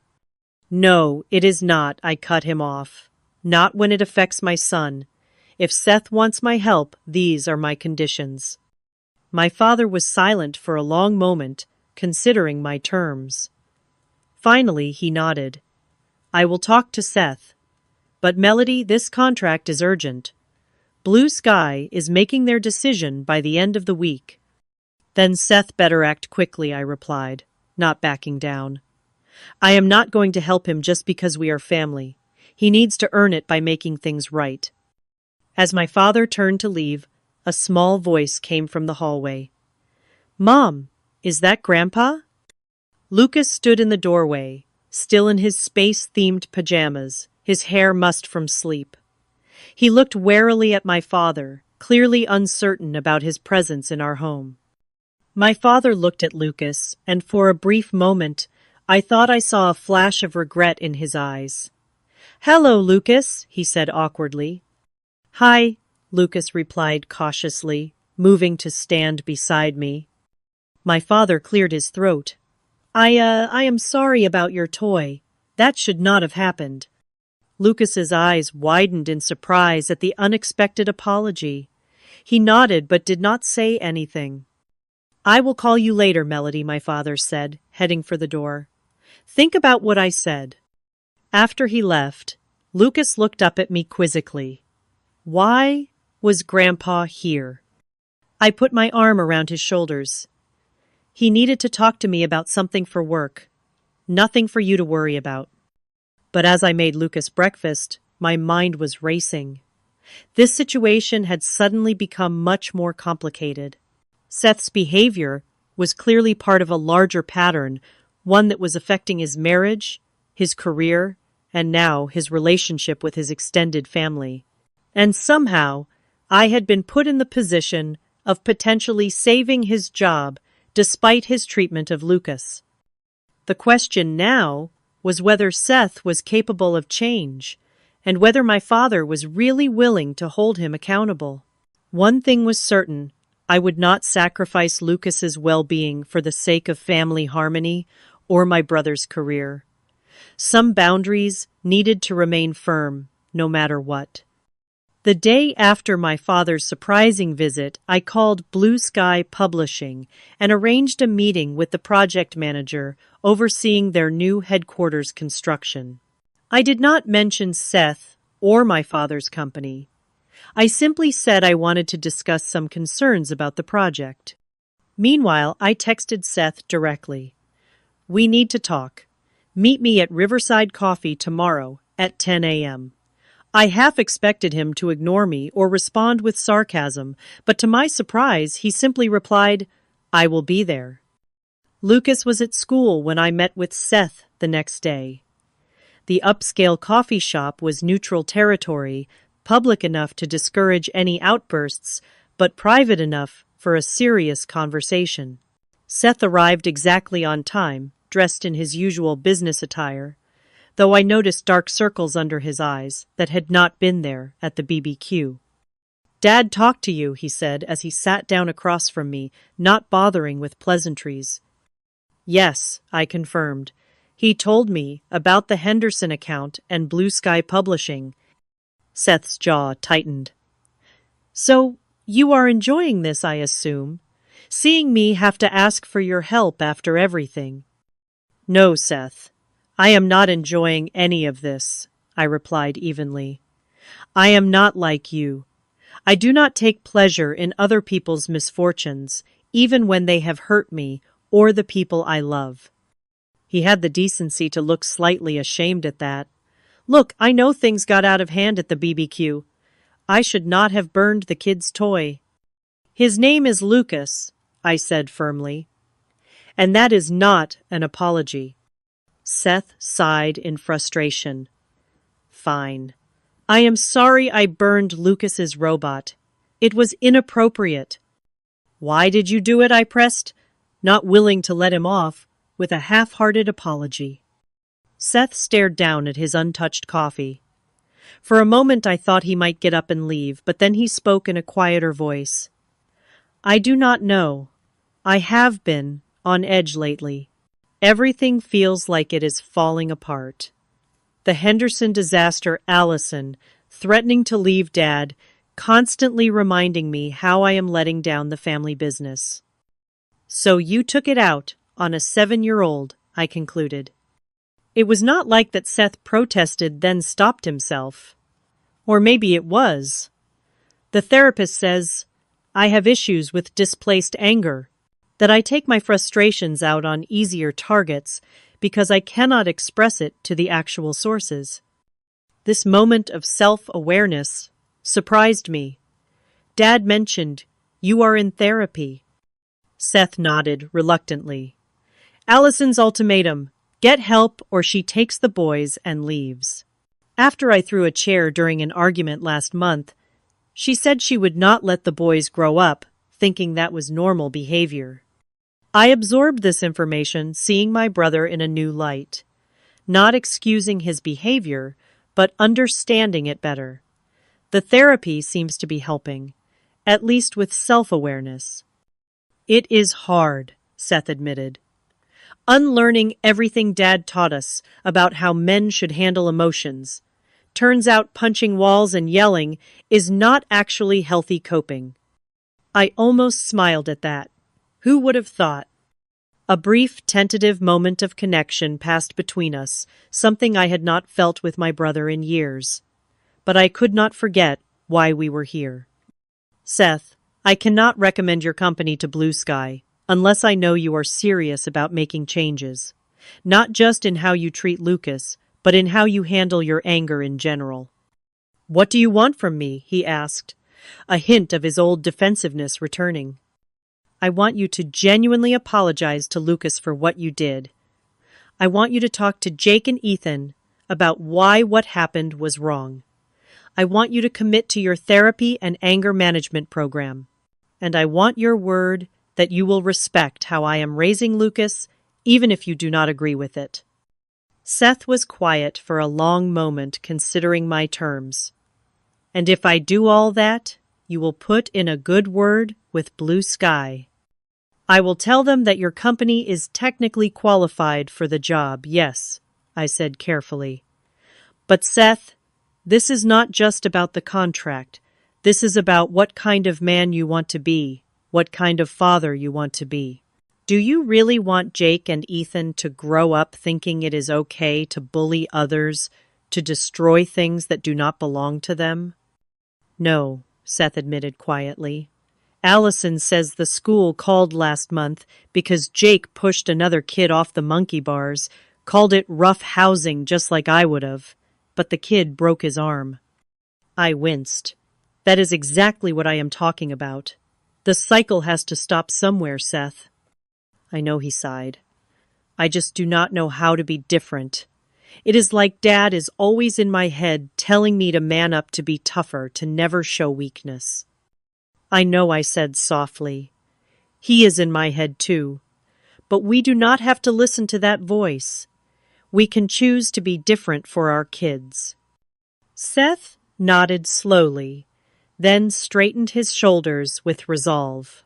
No, it is not, I cut him off. Not when it affects my son. If Seth wants my help, these are my conditions. My father was silent for a long moment, considering my terms. Finally, he nodded. I will talk to Seth. But Melody, this contract is urgent. Blue Sky is making their decision by the end of the week. Then Seth better act quickly, I replied, not backing down. I am not going to help him just because we are family. He needs to earn it by making things right. As my father turned to leave, a small voice came from the hallway. Mom, is that Grandpa? Lucas stood in the doorway, still in his space-themed pajamas, his hair mussed from sleep. He looked warily at my father, clearly uncertain about his presence in our home. My father looked at Lucas, and for a brief moment, I thought I saw a flash of regret in his eyes. Hello, Lucas, he said awkwardly. Hi, Lucas replied cautiously, moving to stand beside me. My father cleared his throat. I am sorry about your toy. That should not have happened. Lucas's eyes widened in surprise at the unexpected apology. He nodded but did not say anything. I will call you later, Melody, my father said, heading for the door. Think about what I said. After he left, Lucas looked up at me quizzically. Why was Grandpa here? I put my arm around his shoulders. He needed to talk to me about something for work. Nothing for you to worry about. But as I made Lucas breakfast, my mind was racing. This situation had suddenly become much more complicated. Seth's behavior was clearly part of a larger pattern, one that was affecting his marriage, his career, and now his relationship with his extended family. And somehow, I had been put in the position of potentially saving his job despite his treatment of Lucas. The question now was whether Seth was capable of change, and whether my father was really willing to hold him accountable. One thing was certain, I would not sacrifice Lucas's well-being for the sake of family harmony or my brother's career. Some boundaries needed to remain firm, no matter what. The day after my father's surprising visit, I called Blue Sky Publishing and arranged a meeting with the project manager overseeing their new headquarters construction. I did not mention Seth or my father's company. I simply said I wanted to discuss some concerns about the project. Meanwhile, I texted Seth directly. We need to talk. Meet me at Riverside Coffee tomorrow at 10 a.m. I half expected him to ignore me or respond with sarcasm, but to my surprise, he simply replied, I will be there. Lucas was at school when I met with Seth the next day. The upscale coffee shop was neutral territory, public enough to discourage any outbursts, but private enough for a serious conversation. Seth arrived exactly on time, dressed in his usual business attire, though I noticed dark circles under his eyes that had not been there at the BBQ. Dad talked to you, he said as he sat down across from me, not bothering with pleasantries. Yes, I confirmed. He told me about the Henderson account and Blue Sky Publishing. Seth's jaw tightened. So, you are enjoying this, I assume? Seeing me have to ask for your help after everything. No, Seth. I am not enjoying any of this. I replied evenly. I am not like you. I do not take pleasure in other people's misfortunes, even when they have hurt me or the people I love. He had the decency to look slightly ashamed at that. Look, I know things got out of hand at the BBQ. I should not have burned the kid's toy. His name is Lucas, I said firmly. And that is not an apology. Seth sighed in frustration. Fine. I am sorry I burned Lucas's robot. It was inappropriate. Why did you do it? I pressed, not willing to let him off with a half-hearted apology. Seth stared down at his untouched coffee. For a moment I thought he might get up and leave, but then he spoke in a quieter voice. I do not know. I have been on edge lately. Everything feels like it is falling apart. The Henderson disaster, Allison, threatening to leave Dad, constantly reminding me how I am letting down the family business. So you took it out on a 7-year-old, I concluded. It was not like that Seth protested then stopped himself. Or maybe it was. The therapist says, I have issues with displaced anger, that I take my frustrations out on easier targets because I cannot express it to the actual sources. This moment of self-awareness surprised me. Dad mentioned, you are in therapy. Seth nodded reluctantly. Allison's ultimatum, get help or she takes the boys and leaves. After I threw a chair during an argument last month, she said she would not let the boys grow up, thinking that was normal behavior. I absorbed this information, seeing my brother in a new light. Not excusing his behavior, but understanding it better. The therapy seems to be helping, at least with self-awareness. It is hard, Seth admitted. Unlearning everything Dad taught us about how men should handle emotions. Turns out punching walls and yelling is not actually healthy coping. I almost smiled at that. Who would have thought? A brief, tentative moment of connection passed between us, something I had not felt with my brother in years. But I could not forget why we were here. Seth, I cannot recommend your company to Blue Sky unless I know you are serious about making changes. Not just in how you treat Lucas, but in how you handle your anger in general. What do you want from me? He asked, a hint of his old defensiveness returning. I want you to genuinely apologize to Lucas for what you did. I want you to talk to Jake and Ethan about why what happened was wrong. I want you to commit to your therapy and anger management program. And I want your word that you will respect how I am raising Lucas, even if you do not agree with it. Seth was quiet for a long moment, considering my terms. And if I do all that, you will put in a good word with Blue Sky. I will tell them that your company is technically qualified for the job, yes, I said carefully. But Seth, this is not just about the contract. This is about what kind of man you want to be, what kind of father you want to be. Do you really want Jake and Ethan to grow up thinking it is okay to bully others, to destroy things that do not belong to them? No, Seth admitted quietly. Allison says the school called last month because Jake pushed another kid off the monkey bars, called it rough housing just like I would have, but the kid broke his arm. I winced. That is exactly what I am talking about. The cycle has to stop somewhere, Seth. I know, he sighed. I just do not know how to be different. It is like Dad is always in my head telling me to man up, to be tougher, to never show weakness. I know, I said softly. He is in my head too. But we do not have to listen to that voice. We can choose to be different for our kids. Seth nodded slowly, then straightened his shoulders with resolve.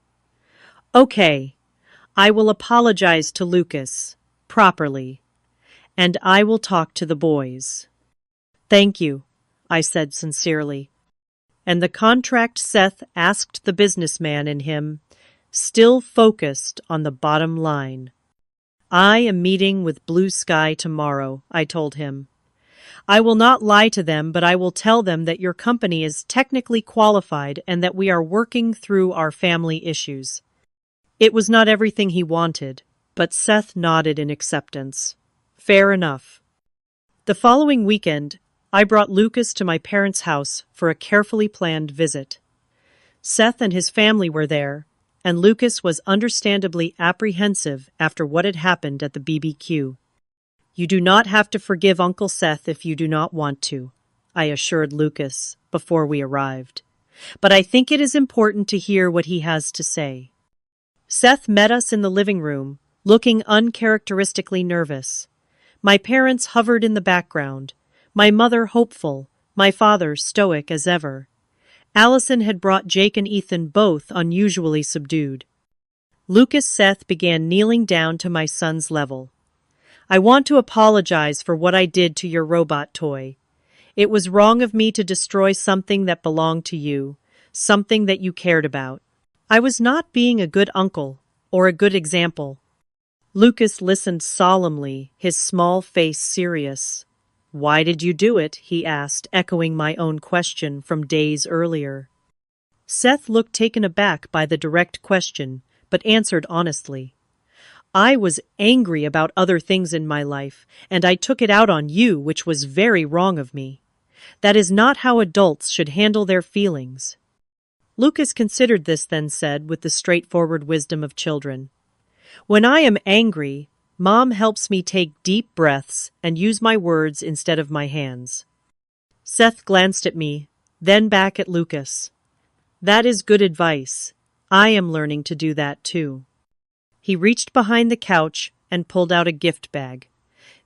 Okay, I will apologize to Lucas, properly, and I will talk to the boys. Thank you, I said sincerely. And the contract Seth asked the businessman in him, still focused on the bottom line. I am meeting with Blue Sky tomorrow, I told him. I will not lie to them, but I will tell them that your company is technically qualified and that we are working through our family issues." It was not everything he wanted, but Seth nodded in acceptance. Fair enough. The following weekend, I brought Lucas to my parents' house for a carefully planned visit. Seth and his family were there, and Lucas was understandably apprehensive after what had happened at the BBQ. "You do not have to forgive Uncle Seth if you do not want to," I assured Lucas before we arrived. "But I think it is important to hear what he has to say." Seth met us in the living room, looking uncharacteristically nervous. My parents hovered in the background, my mother hopeful, my father stoic as ever. Allison had brought Jake and Ethan both unusually subdued. Lucas Seth began kneeling down to my son's level. "I want to apologize for what I did to your robot toy. It was wrong of me to destroy something that belonged to you, something that you cared about. I was not being a good uncle or a good example." Lucas listened solemnly, his small face serious. "Why did you do it?" he asked, echoing my own question from days earlier. Seth looked taken aback by the direct question, but answered honestly. "I was angry about other things in my life, and I took it out on you, which was very wrong of me. That is not how adults should handle their feelings." Lucas considered this, then said, with the straightforward wisdom of children, "When I am angry, Mom helps me take deep breaths and use my words instead of my hands." Seth glanced at me, then back at Lucas. "That is good advice. I am learning to do that too." He reached behind the couch and pulled out a gift bag.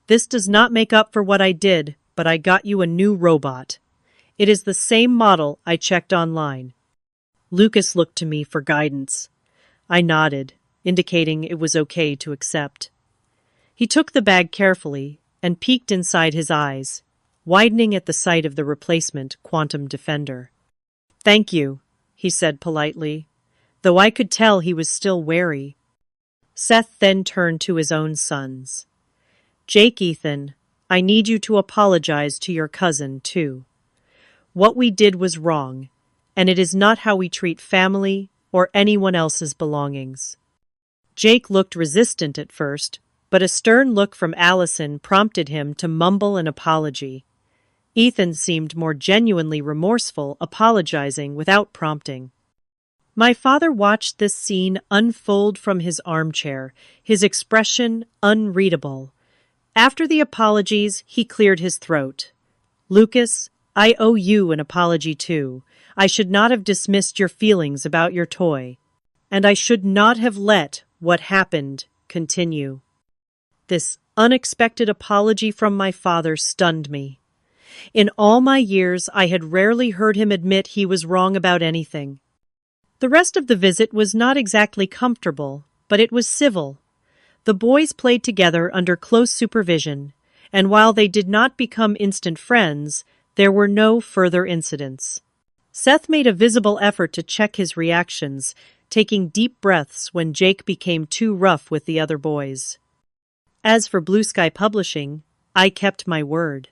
"This does not make up for what I did, but I got you a new robot. It is the same model I checked online." Lucas looked to me for guidance. I nodded, indicating it was okay to accept. He took the bag carefully and peeked inside his eyes, widening at the sight of the replacement Quantum Defender. "Thank you," he said politely, though I could tell he was still wary. Seth then turned to his own sons. "Jake, Ethan, I need you to apologize to your cousin, too. What we did was wrong, and it is not how we treat family or anyone else's belongings." Jake looked resistant at first, but a stern look from Allison prompted him to mumble an apology. Ethan seemed more genuinely remorseful, apologizing without prompting. My father watched this scene unfold from his armchair, his expression unreadable. After the apologies, he cleared his throat. "Lucas, I owe you an apology too. I should not have dismissed your feelings about your toy. And I should not have let what happened continue." This unexpected apology from my father stunned me. In all my years, I had rarely heard him admit he was wrong about anything. The rest of the visit was not exactly comfortable, but it was civil. The boys played together under close supervision, and while they did not become instant friends, there were no further incidents. Seth made a visible effort to check his reactions, taking deep breaths when Jake became too rough with the other boys. As for Blue Sky Publishing, I kept my word.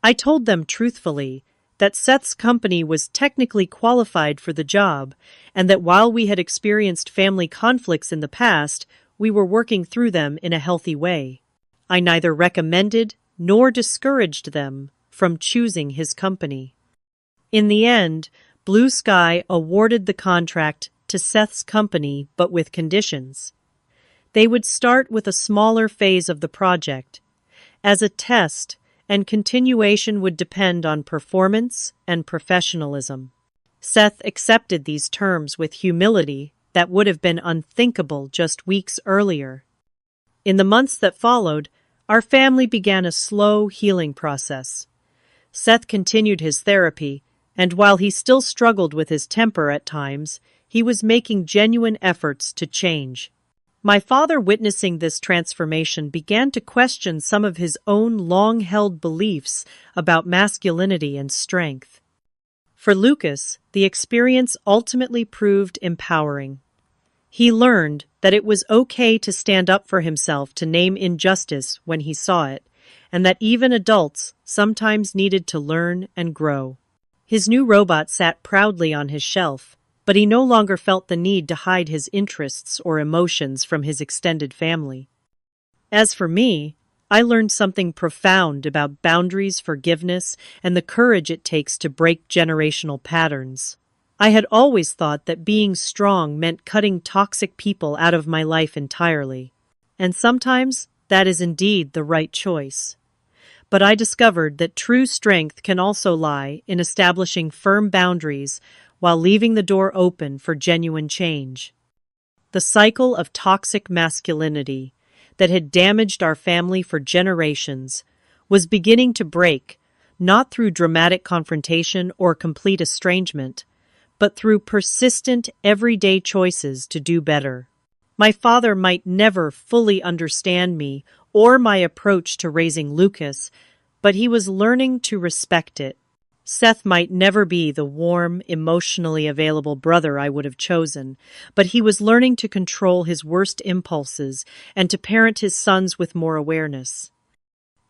I told them truthfully that Seth's company was technically qualified for the job, and that while we had experienced family conflicts in the past, we were working through them in a healthy way. I neither recommended nor discouraged them from choosing his company. In the end, Blue Sky awarded the contract to Seth's company, but with conditions. They would start with a smaller phase of the project, as a test, and continuation would depend on performance and professionalism. Seth accepted these terms with humility that would have been unthinkable just weeks earlier. In the months that followed, our family began a slow healing process. Seth continued his therapy, and while he still struggled with his temper at times, he was making genuine efforts to change. My father, witnessing this transformation, began to question some of his own long-held beliefs about masculinity and strength. For Lucas, the experience ultimately proved empowering. He learned that it was okay to stand up for himself, to name injustice when he saw it, and that even adults sometimes needed to learn and grow. His new robot sat proudly on his shelf, but he no longer felt the need to hide his interests or emotions from his extended family. As for me, I learned something profound about boundaries, forgiveness, and the courage it takes to break generational patterns. I had always thought that being strong meant cutting toxic people out of my life entirely. And sometimes that is indeed the right choice. But I discovered that true strength can also lie in establishing firm boundaries while leaving the door open for genuine change. The cycle of toxic masculinity that had damaged our family for generations was beginning to break, not through dramatic confrontation or complete estrangement, but through persistent, everyday choices to do better. My father might never fully understand me or my approach to raising Lucas, but he was learning to respect it. Seth might never be the warm, emotionally available brother I would have chosen, but he was learning to control his worst impulses and to parent his sons with more awareness.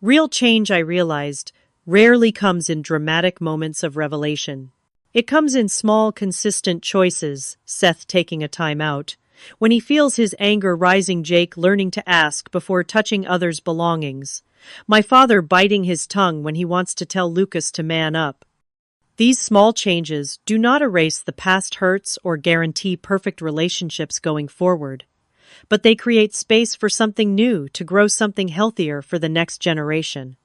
Real change, I realized, rarely comes in dramatic moments of revelation. It comes in small, consistent choices, Seth taking a time out, when he feels his anger rising, Jake learning to ask before touching others' belongings, my father biting his tongue when he wants to tell Lucas to man up. These small changes do not erase the past hurts or guarantee perfect relationships going forward, but they create space for something new to grow something healthier for the next generation.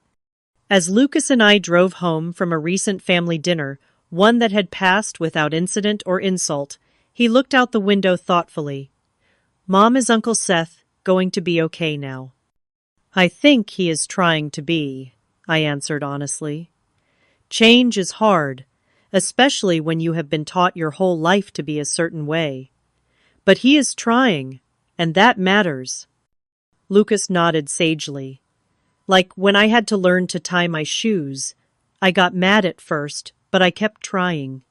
As Lucas and I drove home from a recent family dinner, one that had passed without incident or insult, he looked out the window thoughtfully. "Mom, is Uncle Seth going to be okay now?" "I think he is trying to be," I answered honestly. Change is hard, especially when you have been taught your whole life to be a certain way. But he is trying, and that matters. Lucas nodded sagely. Like when I had to learn to tie my shoes, I got mad at first, but I kept trying.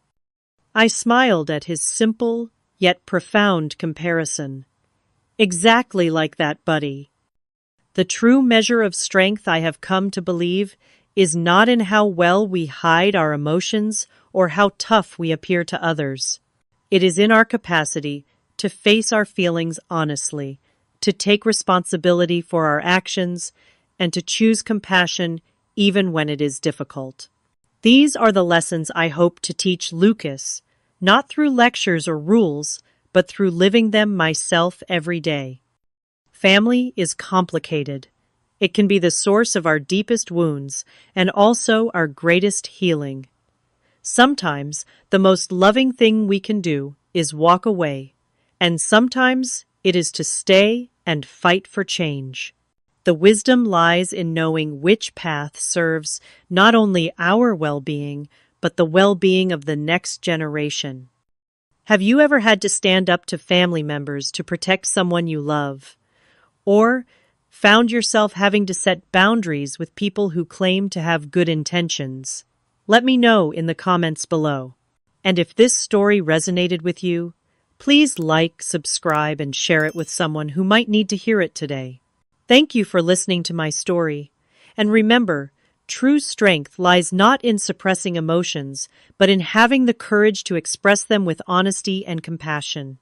I smiled at his simple, yet profound comparison. Exactly like that, buddy. The true measure of strength, I have come to believe, is not in how well we hide our emotions or how tough we appear to others. It is in our capacity to face our feelings honestly, to take responsibility for our actions, and to choose compassion even when it is difficult. These are the lessons I hope to teach Lucas, not through lectures or rules, but through living them myself every day. Family is complicated. It can be the source of our deepest wounds and also our greatest healing. Sometimes the most loving thing we can do is walk away, and sometimes it is to stay and fight for change. The wisdom lies in knowing which path serves not only our well-being, but the well-being of the next generation. Have you ever had to stand up to family members to protect someone you love? Or found yourself having to set boundaries with people who claim to have good intentions? Let me know in the comments below. And if this story resonated with you, please like, subscribe, and share it with someone who might need to hear it today. Thank you for listening to my story. And remember, true strength lies not in suppressing emotions, but in having the courage to express them with honesty and compassion.